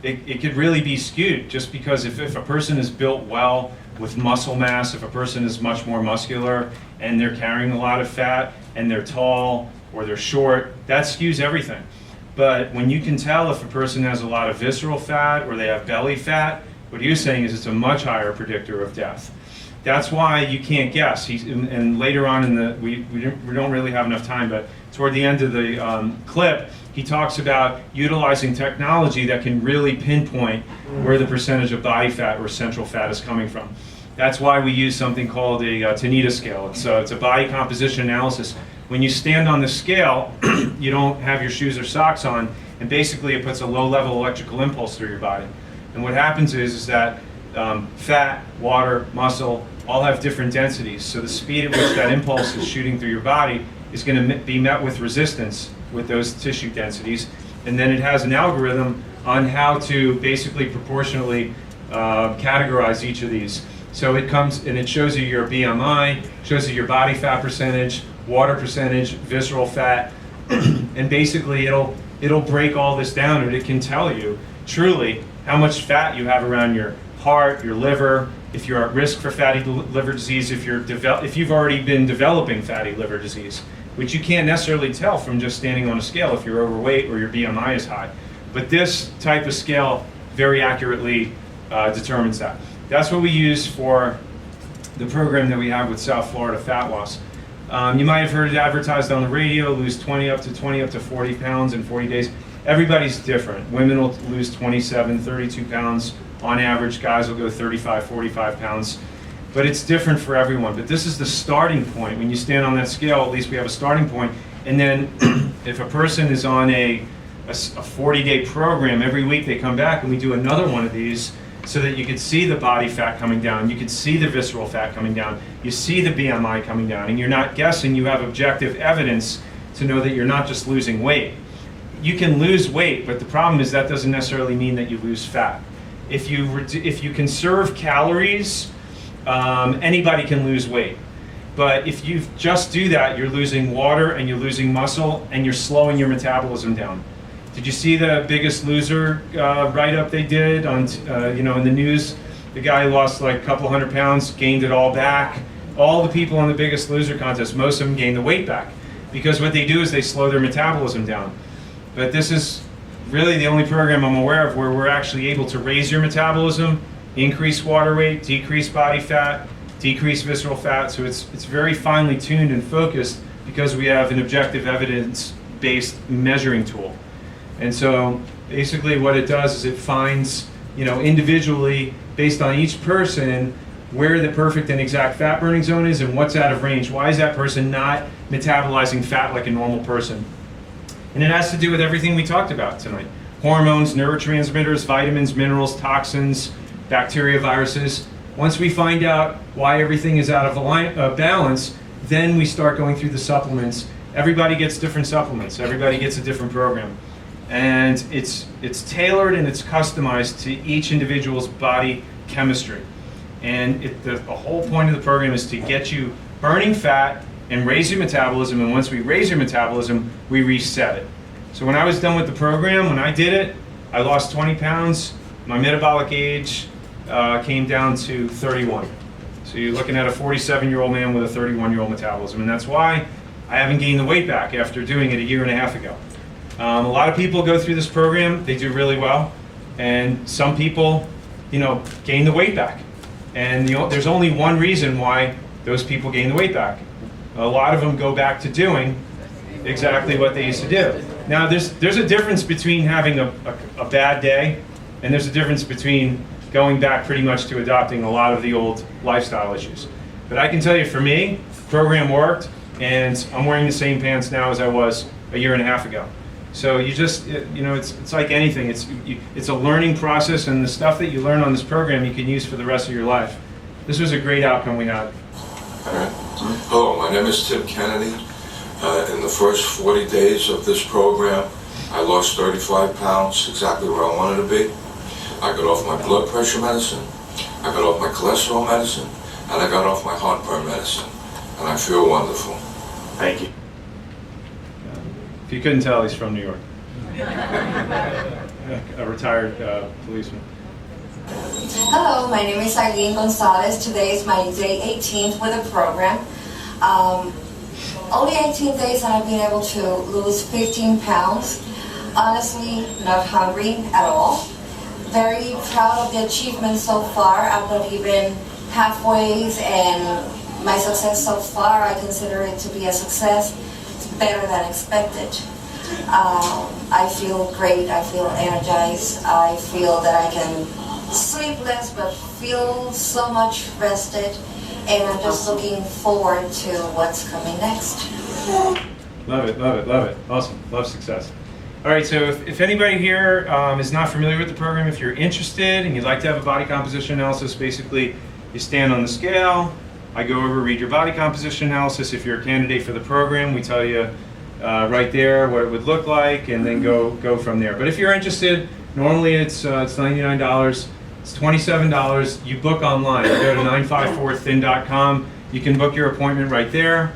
it could really be skewed, just because if a person is built well with muscle mass, if a person is much more muscular and they're carrying a lot of fat and they're tall or they're short, that skews everything. But when you can tell if a person has a lot of visceral fat or they have belly fat, What he was saying is it's a much higher predictor of death. That's why you can't guess. And later on in the, we don't really have enough time, but toward the end of the clip, he talks about utilizing technology that can really pinpoint where the percentage of body fat or central fat is coming from. That's why we use something called a Tanita scale. It's a body composition analysis. When you stand on the scale, you don't have your shoes or socks on, and basically it puts a low-level electrical impulse through your body. And what happens is that fat, water, muscle, all have different densities. So the speed at which that impulse is shooting through your body is going to be met with resistance with those tissue densities. And then it has an algorithm on how to basically proportionally categorize each of these. So it comes and it shows you your BMI, shows you your body fat percentage, water percentage, visceral fat, and basically it'll break all this down, and it can tell you truly how much fat you have around your heart, your liver, if you're at risk for fatty liver disease, if you've already been developing fatty liver disease, which you can't necessarily tell from just standing on a scale if you're overweight or your BMI is high. But this type of scale very accurately determines that. That's what we use for the program that we have with South Florida Fat Loss. You might have heard it advertised on the radio, lose 20 up to 40 pounds in 40 days. Everybody's different. Women will lose 27, 32 pounds on average. Guys will go 35, 45 pounds. But it's different for everyone. But this is the starting point. When you stand on that scale, at least we have a starting point. And then if a person is on a 40-day program, every week they come back and we do another one of these so that you can see the body fat coming down, you can see the visceral fat coming down, you see the BMI coming down, and you're not guessing, you have objective evidence to know that you're not just losing weight. You can lose weight, but the problem is that doesn't necessarily mean that you lose fat. If you conserve calories, anybody can lose weight. But if you just do that, you're losing water and you're losing muscle and you're slowing your metabolism down. Did you see the Biggest Loser write-up they did on, in the news? The guy lost like a couple hundred pounds, gained it all back. All the people on the Biggest Loser contest, most of them gained the weight back because what they do is they slow their metabolism down. But this is really the only program I'm aware of where we're actually able to raise your metabolism, increase water weight, decrease body fat, decrease visceral fat. So it's very finely tuned and focused because we have an objective evidence-based measuring tool. And so basically what it does is it finds, individually, based on each person, where the perfect and exact fat burning zone is and what's out of range. Why is that person not metabolizing fat like a normal person? And it has to do with everything we talked about tonight. Hormones, neurotransmitters, vitamins, minerals, toxins, bacteria, viruses. Once we find out why everything is out of balance, then we start going through the supplements. Everybody gets different supplements. Everybody gets a different program. And it's tailored and it's customized to each individual's body chemistry. And the whole point of the program is to get you burning fat and raise your metabolism. And once we raise your metabolism, we reset it. So when I was done with the program, when I did it, I lost 20 pounds. My metabolic age came down to 31. So you're looking at a 47-year-old man with a 31-year-old metabolism. And that's why I haven't gained the weight back after doing it a year and a half ago. A lot of people go through this program, they do really well, and some people, gain the weight back. And there's only one reason why those people gain the weight back. A lot of them go back to doing exactly what they used to do. Now, there's a difference between having a bad day, and there's a difference between going back pretty much to adopting a lot of the old lifestyle issues. But I can tell you, for me, the program worked, and I'm wearing the same pants now as I was a year and a half ago. So you just, it's like anything. It's a learning process, and the stuff that you learn on this program you can use for the rest of your life. This was a great outcome we had. All right. Hello, my name is Tim Kennedy. In the first 40 days of this program, I lost 35 pounds, exactly where I wanted to be. I got off my blood pressure medicine, I got off my cholesterol medicine, and I got off my heartburn medicine. And I feel wonderful. Thank you. If you couldn't tell, he's from New York. A retired policeman. Hello, my name is Eileen Gonzalez. Today is my day 18th with the program. Only 18 days and I've been able to lose 15 pounds. Honestly, not hungry at all. very proud of the achievement so far. I'm not even halfway, and my success so far, I consider it to be a success. It's better than expected. I feel great, I feel energized, I feel that I can sleep less but feel so much rested, and I'm just looking forward to what's coming next. Love it, love it, love it. Awesome, love success. All right, so if anybody here is not familiar with the program, if you're interested and you'd like to have a body composition analysis, basically you stand on the scale, I go over, read your body composition analysis. If you're a candidate for the program, we tell you right there what it would look like, and then go from there. But if you're interested, normally it's $99. It's $27. You book online. You go to 954thin.com. You can book your appointment right there.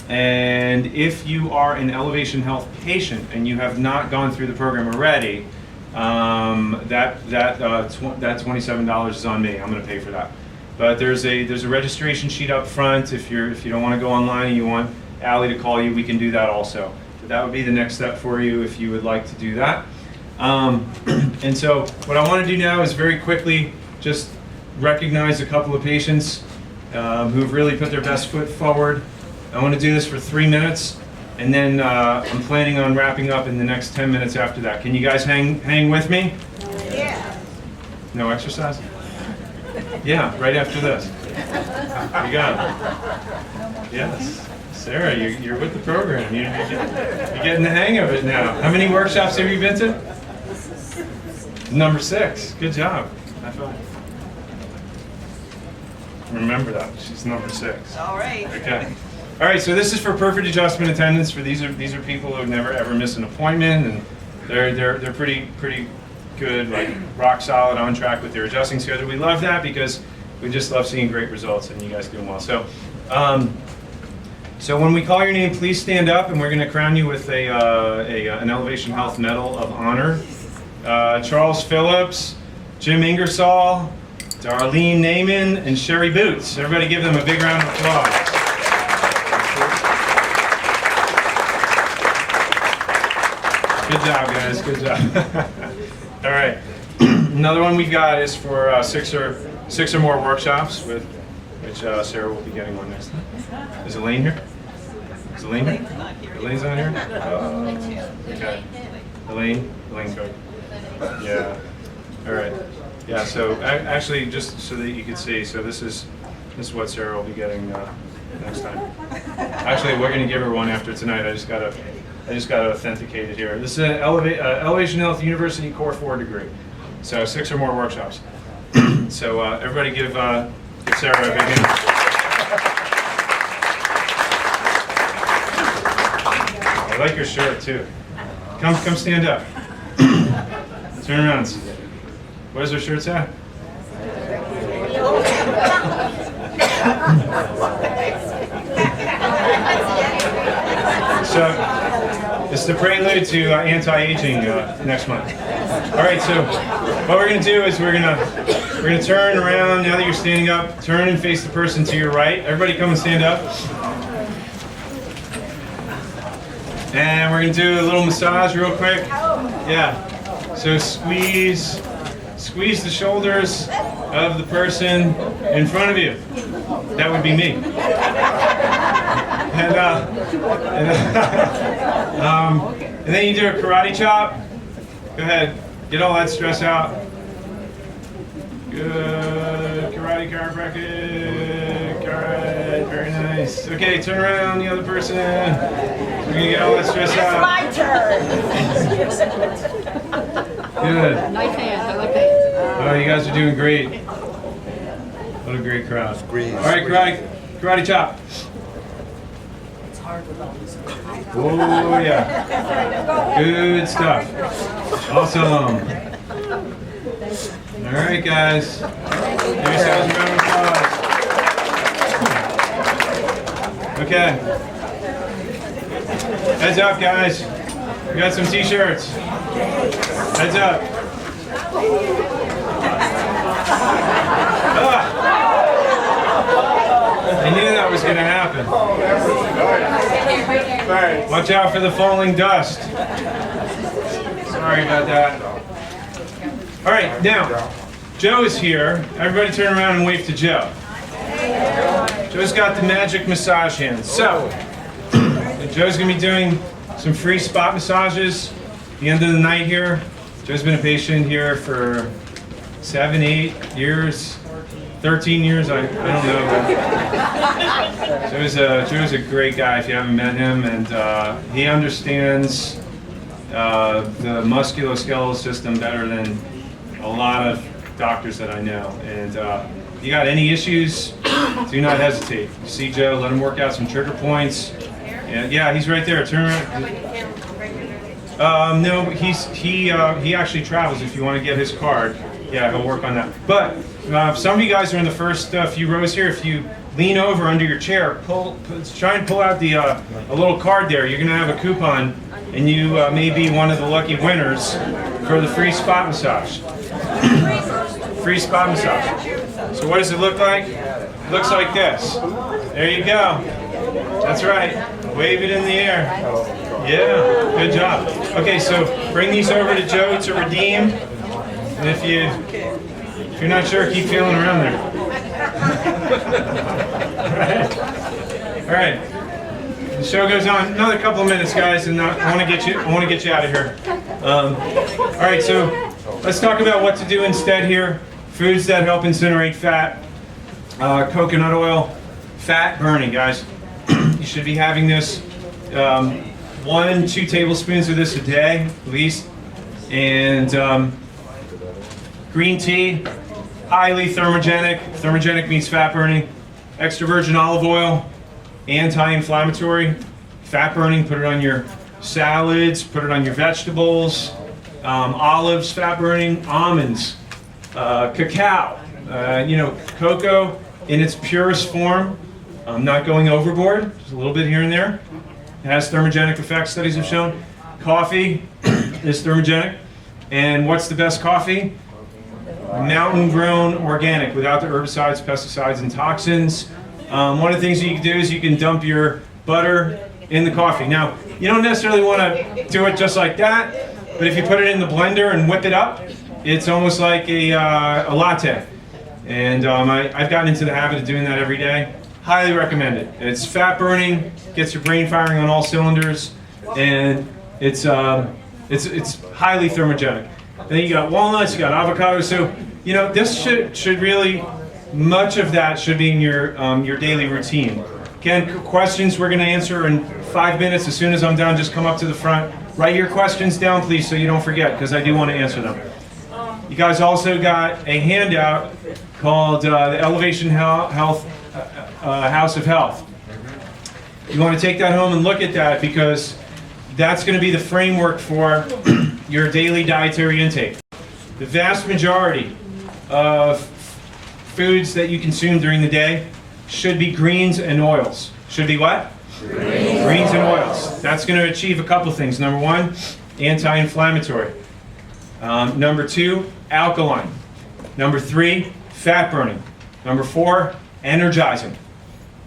And if you are an Elevation Health patient and you have not gone through the program already, that $27 is on me. I'm going to pay for that. But there's a registration sheet up front. If you don't want to go online and you want Allie to call you, we can do that also. But that would be the next step for you if you would like to do that. And so what I want to do now is very quickly just recognize a couple of patients who've really put their best foot forward. I want to do this for 3 minutes, and then I'm planning on wrapping up in the next 10 minutes after that. Can you guys hang with me? Yeah. No exercise? Yeah, right after this. You got it. Yes. Sarah, you're with the program. You're getting the hang of it now. How many workshops have you been to? Number 6. Good job. High five. Remember that. She's number 6. All right. Okay. All right, so this is for perfect adjustment attendance. For these are people who never ever miss an appointment, and they're pretty good, like rock solid, on track with their adjusting schedule. We love that because we just love seeing great results and you guys doing well. So, so when we call your name, please stand up, and we're going to crown you with an Elevation Health Medal of Honor. Charles Phillips, Jim Ingersoll, Darlene Naiman, and Sherry Boots. Everybody give them a big round of applause. Good job, guys. Good job. All right. Another one we've got is for six or more workshops, which Sarah will be getting on next time. Is Elaine here? Is Elaine here? Elaine's not here? Okay. Elaine Cook. Yeah. All right. Yeah. So actually, just so that you can see, so this is what Sarah will be getting next time. Actually, we're going to give her one after tonight. I just got to authenticate it here. This is an Elevation Health University Core 4 degree. So 6 or more workshops. So everybody give Sarah a big hand. I like your shirt too. Come stand up. Turn around. What does her shirt say? So it's the prelude to anti-aging next month. All right, so what we're going to do is we're going to turn around. Now that you're standing up, turn and face the person to your right. Everybody come and stand up. And we're going to do a little massage real quick. Yeah. So squeeze the shoulders of the person in front of you. That would be me. And then you do a karate chop. Go ahead, get all that stress out. Good, karate chiropractic. All right, very nice. Okay, turn around, the other person. We're gonna get all that stress out. My turn. Good. Nice hands, I like that. Oh, you guys are doing great. What a great crowd. All right, karate chop. Oh yeah. Good stuff. Awesome. All right, guys. Give yourselves a round of applause. Okay. Heads up, guys. We got some t-shirts. Heads up. I knew that was going to happen. Watch out for the falling dust. Sorry about that. All right, now, Joe is here. Everybody turn around and wave to Joe. Joe's got the magic massage hands. So, Joe's gonna be doing some free spot massages at the end of the night here. Joe's been a patient here for 7, 8 years, 13 years, I don't know. Joe's a great guy if you haven't met him, and he understands the musculoskeletal system better than a lot of doctors that I know. And you got any issues, do not hesitate. You see Joe, let him work out some trigger points. And yeah, he's right there. Turn around. No, he actually travels. If you want to get his card, yeah, he'll work on that. But some of you guys are in the first few rows here. If you lean over under your chair, try and pull out the a little card there. You're gonna have a coupon, and you may be one of the lucky winners for the free spot massage. Free spot massage. So what does it look like? It looks like this. There you go. That's right. Wave it in the air. Yeah, good job. Okay, so bring these over to Joe to redeem. And if you're not sure, keep feeling around there. All right. The show goes on another couple of minutes, guys, and I want to get you out of here. All right, so let's talk about what to do instead here. Foods that help incinerate fat. Coconut oil, fat burning, guys. You should be having this 1-2 tablespoons of this a day, at least. And green tea, highly thermogenic. Thermogenic means fat burning. Extra virgin olive oil, anti-inflammatory. Fat burning, put it on your salads, put it on your vegetables. Olives, fat burning. Almonds, cacao. Cocoa in its purest form. Not going overboard, just a little bit here and there. It has thermogenic effects, studies have shown. Coffee is thermogenic. And what's the best coffee? Mountain grown organic, without the herbicides, pesticides, and toxins. One of the things that you can do is you can dump your butter in the coffee. Now, you don't necessarily want to do it just like that, but if you put it in the blender and whip it up, it's almost like a latte. And I've gotten into the habit of doing that every day. Highly recommend it. It's fat burning, gets your brain firing on all cylinders, and it's highly thermogenic. Then you got walnuts, you got avocado. So this should really, much of that should be in your daily routine. Again, questions we're going to answer in 5 minutes. As soon as I'm done, just come up to the front. Write your questions down, please, so you don't forget, because I do want to answer them. You guys also got a handout called the Elevation Health House of Health. You want to take that home and look at that, because that's going to be the framework for your daily dietary intake. The vast majority of foods that you consume during the day should be greens and oils. Should be what? Greens and oils. That's going to achieve a couple things. Number 1, anti-inflammatory. Number 2, alkaline. Number 3, fat burning. Number 4, energizing.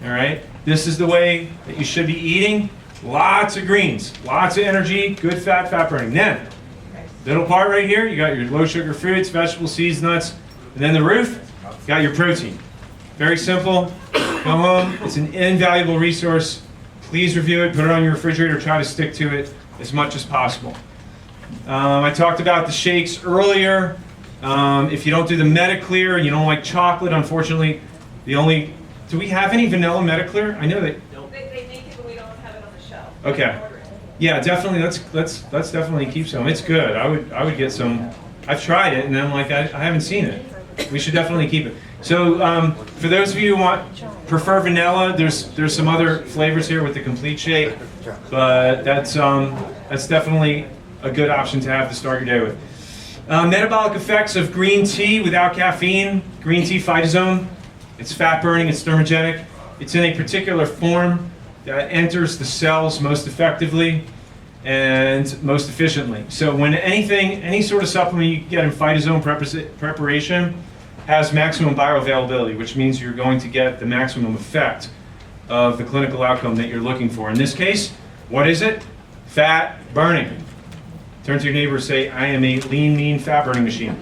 All right? This is the way that you should be eating. Lots of greens, lots of energy, good fat burning. Then, little part right here, you got your low sugar fruits, vegetables, seeds, nuts, and then the roof, you got your protein. Very simple. Go home. It's an invaluable resource. Please review it, put it on your refrigerator, try to stick to it as much as possible. I talked about the shakes earlier. If you don't do the Metaclear and you don't like chocolate, unfortunately, do we have any vanilla Metaclear? I know that. They make it, but we don't have it on the shelf. Okay. Yeah, definitely. Let's definitely keep some. It's good. I would get some. I've tried it, and I'm like, I haven't seen it. We should definitely keep it. So for those of you who prefer vanilla, there's some other flavors here with the complete shake, but that's definitely a good option to have to start your day with. Metabolic effects of green tea without caffeine. Green tea phytosome. It's fat burning. It's thermogenic. It's in a particular form that enters the cells most effectively and most efficiently. So when any sort of supplement you get in phytosome preparation has maximum bioavailability, which means you're going to get the maximum effect of the clinical outcome that you're looking for. In this case, what is it? Fat burning. Turn to your neighbor and say, I am a lean, mean fat burning machine.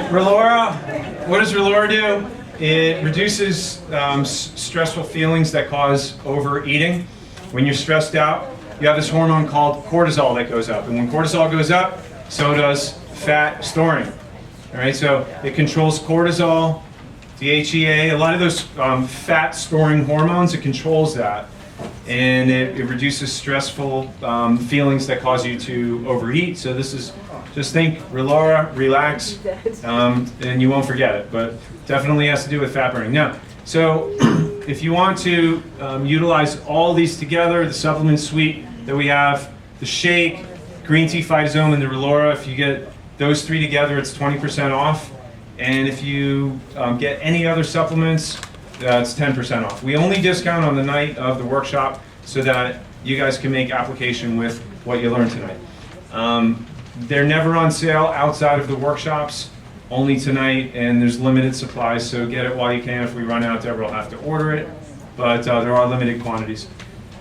Relora, what does Relora do? It reduces stressful feelings that cause overeating. When you're stressed out, you have this hormone called cortisol that goes up. And when cortisol goes up, so does fat storing. All right, so it controls cortisol, DHEA, a lot of those fat storing hormones, it controls that. And it reduces stressful feelings that cause you to overeat. So this is, just think, Relora, relax, and you won't forget it. But definitely has to do with fat burning. Now, so if you want to utilize all these together, the supplement suite that we have, the shake, green tea, phytosome, and the Relora, if you get those three together, it's 20% off. And if you get any other supplements, it's 10% off. We only discount on the night of the workshop so that you guys can make application with what you learned tonight. They're never on sale outside of the workshops, only tonight, and there's limited supplies, so get it while you can. If we run out there, we'll have to order it, but there are limited quantities.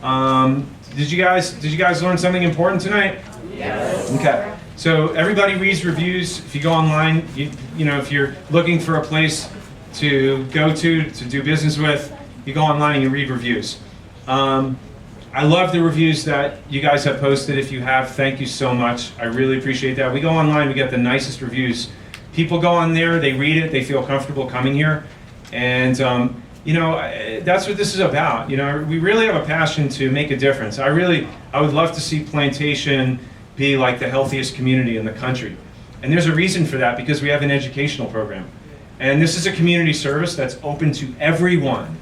Did you guys learn something important tonight? Yes. Okay. So everybody reads reviews. If you go online, you know, if you're looking for a place to go to do business with, you go online and you read reviews. I love the reviews that you guys have posted. If you have, thank you so much. I really appreciate that. We go online, we get the nicest reviews. People go on there, they read it, they feel comfortable coming here. And you know, that's what this is about. You know, we really have a passion to make a difference. I would love to see Plantation be like the healthiest community in the country. And there's a reason for that, because we have an educational program. And this is a community service that's open to everyone.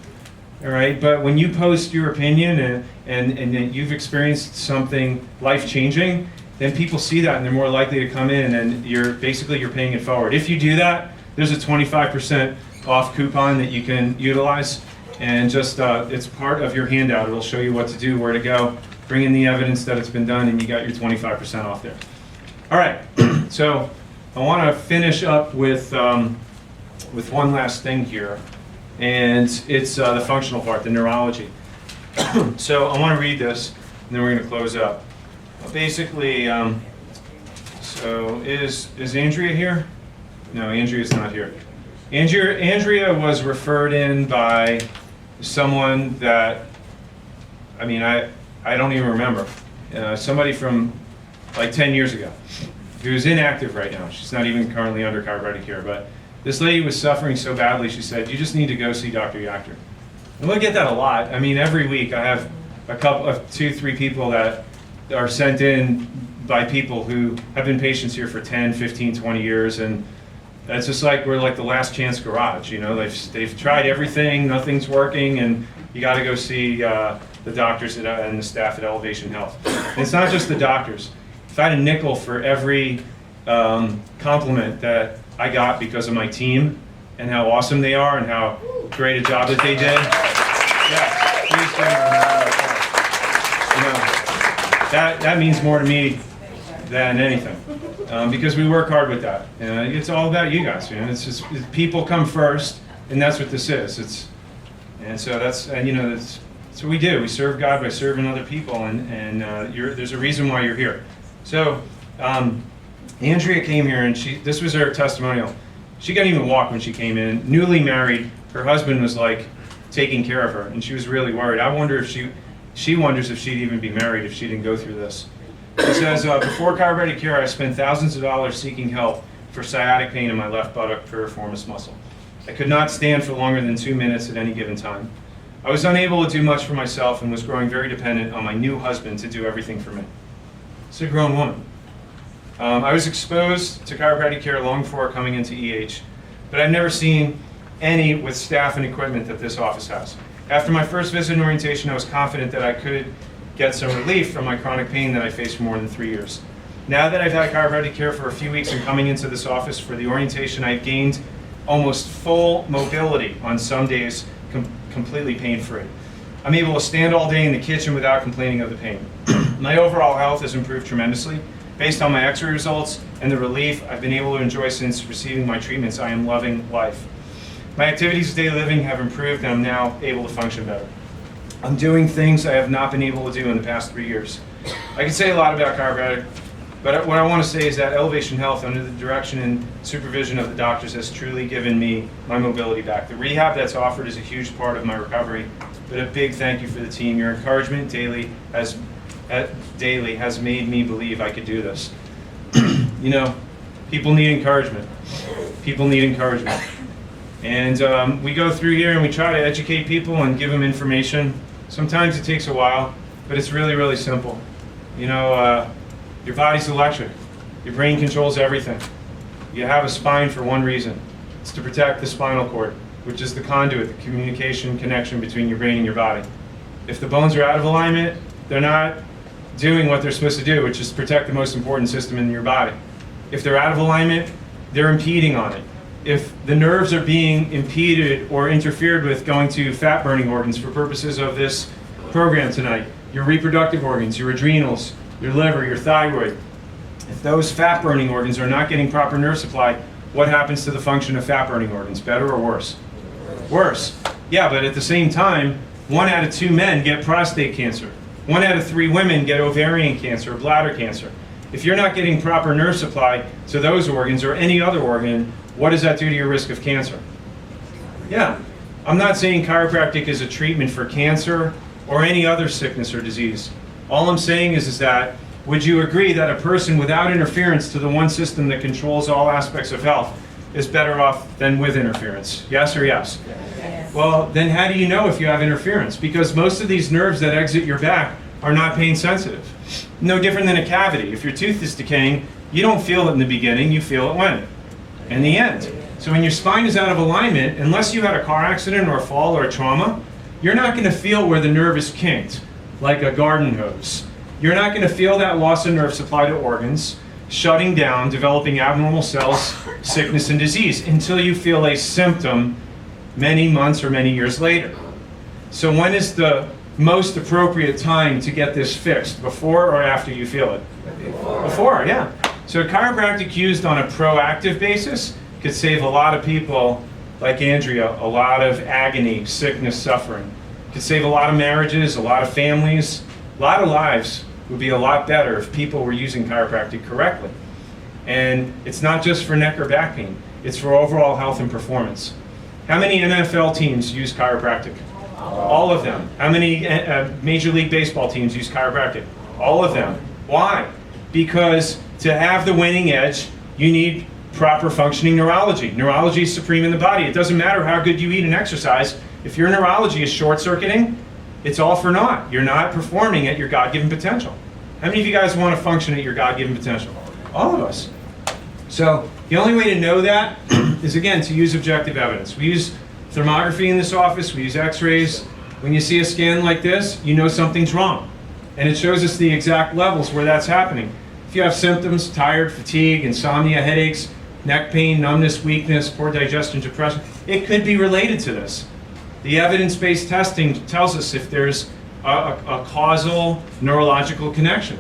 All right, but when you post your opinion and you've experienced something life-changing, then people see that and they're more likely to come in, and you're paying it forward. If you do that, there's a 25% off coupon that you can utilize, and just it's part of your handout. It'll show you what to do, where to go, bring in the evidence that it's been done, and you got your 25% off there. All right, so I want to finish up with one last thing here. And it's the functional part, the neurology. So I want to read this, and then we're going to close up. Basically, so is Andrea here? No, Andrea's not here. Andrea was referred in by someone that, I mean, I don't even remember. Somebody from like 10 years ago, who's inactive right now. She's not even currently under chiropractic care, but this lady was suffering so badly, she said, you just need to go see Dr. Yachter. And we'll get that a lot. I mean, every week I have a couple of 2-3 people that are sent in by people who have been patients here for 10, 15, 20 years. And it's just like we're like the last chance garage. You know, they've tried everything, nothing's working, and you got to go see the doctors and the staff at Elevation Health. And it's not just the doctors. If I had a nickel for every compliment that I got because of my team and how awesome they are and how great a job that they did. Yeah, please do. You know, that means more to me than anything, because we work hard with that. It's all about you guys. You know, it's just people come first, and that's what this is. That's what we do. We serve God by serving other people, and there's a reason why you're here. So. Andrea came here, and this was her testimonial. She couldn't even walk when she came in. Newly married, her husband was like taking care of her, and she was really worried. I wonder if she wonders if she'd even be married if she didn't go through this. She says, before chiropractic care, I spent thousands of dollars seeking help for sciatic pain in my left buttock piriformis muscle. I could not stand for longer than 2 minutes at any given time. I was unable to do much for myself and was growing very dependent on my new husband to do everything for me. It's a grown woman. I was exposed to chiropractic care long before coming into EH, but I've never seen any with staff and equipment that this office has. After my first visit and orientation, I was confident that I could get some relief from my chronic pain that I faced for more than 3 years. Now that I've had chiropractic care for a few weeks and coming into this office for the orientation, I've gained almost full mobility on some days, completely pain-free. I'm able to stand all day in the kitchen without complaining of the pain. My overall health has improved tremendously. Based on my X-ray results and the relief I've been able to enjoy since receiving my treatments, I am loving life. My activities of daily living have improved and I'm now able to function better. I'm doing things I have not been able to do in the past 3 years. I can say a lot about chiropractic, but what I want to say is that Elevation Health, under the direction and supervision of the doctors, has truly given me my mobility back. The rehab that's offered is a huge part of my recovery, but a big thank you for the team. Your encouragement daily has made me believe I could do this. You know, people need encouragement. People need encouragement. And we go through here and we try to educate people and give them information. Sometimes it takes a while, but it's really, really simple. You know, your body's electric. Your brain controls everything. You have a spine for one reason. It's to protect the spinal cord, which is the conduit, the communication connection between your brain and your body. If the bones are out of alignment, they're not doing what they're supposed to do, which is protect the most important system in your body. If they're out of alignment, they're impeding on it. If the nerves are being impeded or interfered with going to fat-burning organs for purposes of this program tonight, your reproductive organs, your adrenals, your liver, your thyroid, if those fat-burning organs are not getting proper nerve supply, what happens to the function of fat-burning organs? Better or worse? Worse. Yeah, but at the same time, 1 out of 2 men get prostate cancer. 1 out of 3 women get ovarian cancer or bladder cancer. If you're not getting proper nerve supply to those organs or any other organ, what does that do to your risk of cancer? Yeah, I'm not saying chiropractic is a treatment for cancer or any other sickness or disease. All I'm saying is that, would you agree that a person without interference to the one system that controls all aspects of health is better off than with interference? Yes or yes? Yes. Well, then how do you know if you have interference? Because most of these nerves that exit your back are not pain sensitive. No different than a cavity. If your tooth is decaying, you don't feel it in the beginning, you feel it when? In the end. So when your spine is out of alignment, unless you had a car accident or a fall or a trauma, you're not going to feel where the nerve is kinked, like a garden hose. You're not going to feel that loss of nerve supply to organs, shutting down, developing abnormal cells, sickness, and disease, until you feel a symptom many months or many years later. So when is the most appropriate time to get this fixed? Before or after you feel it? Before, yeah. So chiropractic used on a proactive basis could save a lot of people, like Andrea, a lot of agony, sickness, suffering. Could save a lot of marriages, a lot of families, a lot of lives would be a lot better if people were using chiropractic correctly. And it's not just for neck or back pain, it's for overall health and performance. How many NFL teams use chiropractic? All of them. How many Major League Baseball teams use chiropractic? All of them. Why? Because to have the winning edge, you need proper functioning neurology. Neurology is supreme in the body. It doesn't matter how good you eat and exercise. If your neurology is short-circuiting, it's all for naught. You're not performing at your God-given potential. How many of you guys want to function at your God-given potential? All of us. So the only way to know that is, again, to use objective evidence. We use thermography in this office. We use x-rays. When you see a scan like this, you know something's wrong. And it shows us the exact levels where that's happening. If you have symptoms, tired, fatigue, insomnia, headaches, neck pain, numbness, weakness, poor digestion, depression, it could be related to this. The evidence-based testing tells us if there's a causal neurological connection.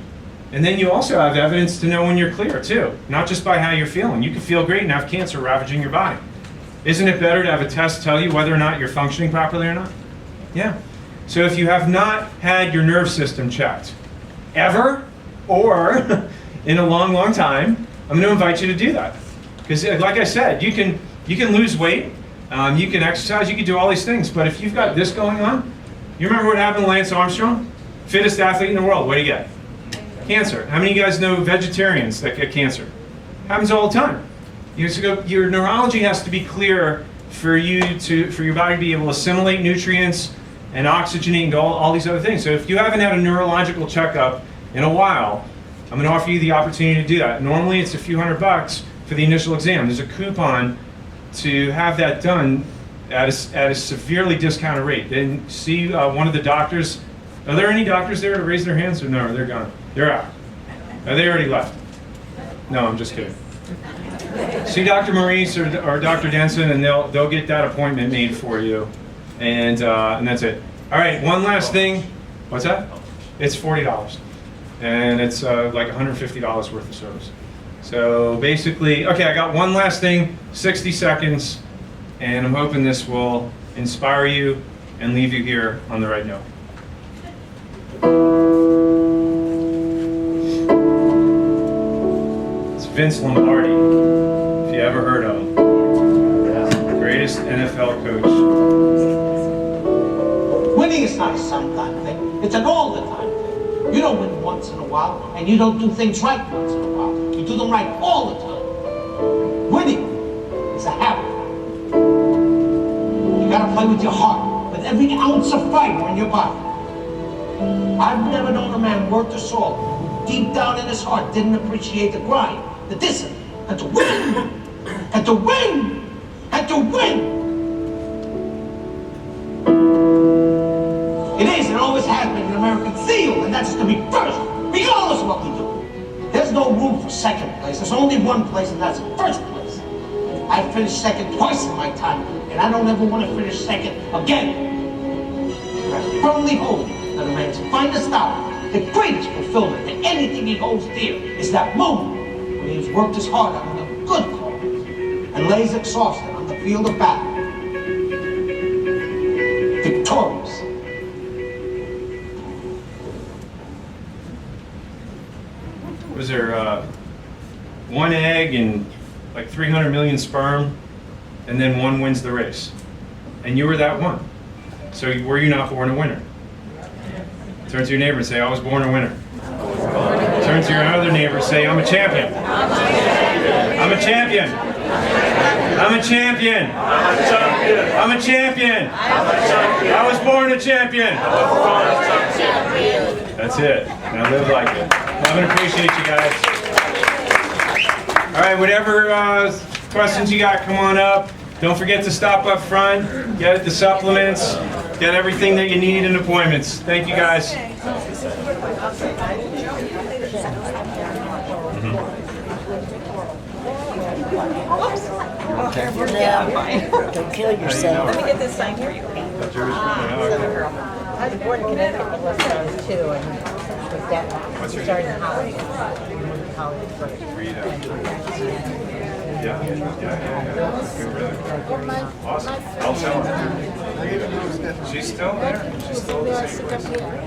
And then you also have evidence to know when you're clear too, not just by how you're feeling. You can feel great and have cancer ravaging your body. Isn't it better to have a test tell you whether or not you're functioning properly or not? Yeah. So if you have not had your nerve system checked, ever, or in a long, long time, I'm going to invite you to do that. Because like I said, you can lose weight, you can exercise, you can do all these things, but if you've got this going on, you remember what happened to Lance Armstrong? Fittest athlete in the world, what do you get? Cancer. How many of you guys know vegetarians that get cancer? Happens all the time. Your neurology has to be clear for your body to be able to assimilate nutrients and oxygenate and all these other things. So if you haven't had a neurological checkup in a while, I'm going to offer you the opportunity to do that. Normally it's a few $100 for the initial exam. There's a coupon to have that done at a severely discounted rate. Then see one of the doctors. Are there any doctors there to raise their hands? Or no, they're gone. They're out. They already left. No, I'm just kidding. See Dr. Maurice or Dr. Denson, and they'll get that appointment made for you, and that's it. All right, one last thing. What's that? It's $40, and it's like $150 worth of service. So basically, okay, I got one last thing, 60 seconds, and I'm hoping this will inspire you and leave you here on the right note. It's Vince Lombardi, if you ever heard of him. Greatest NFL coach. Winning is not a sometime thing, it's an all the time thing. You don't win once in a while, and you don't do things right once in a while. You do them right all the time. Winning is a habit. You gotta play with your heart, with every ounce of fiber in your body. I've never known a man worth the salt who deep down in his heart didn't appreciate the grind, the discipline, and to win, and to win, and to win. It is and always has been an American seal, and that's to be first, regardless of what we do. There's no room for second place. There's only one place, and that's first place. I finished second twice in my time, and I don't ever want to finish second again. I firmly hold that a man's finest hour, the greatest fulfillment to anything he holds dear, is that moment when he has worked his heart out on a good cause and lays exhausted on the field of battle, victorious. Was there one egg and like 300 million sperm, and then one wins the race? And you were that one. So were you not born a winner? Turn to your neighbor and say, I was born a winner. Turn to your other neighbor and say, I'm a champion. I'm a champion. I'm a champion. I'm a champion. I was born a champion. That's it. Now live like it. Love and appreciate you guys. All right, whatever questions you got, come on up. Don't forget to stop up front, get the supplements, get everything that you need in appointments. Thank you guys. Don't kill yourself. Let me get this signed for you. I was born in Connecticut when I was 2, and was that started in Hollywood. Hollywood first. Yeah. Good, really. Awesome. I'll tell her. She's still there. She's still at the same place.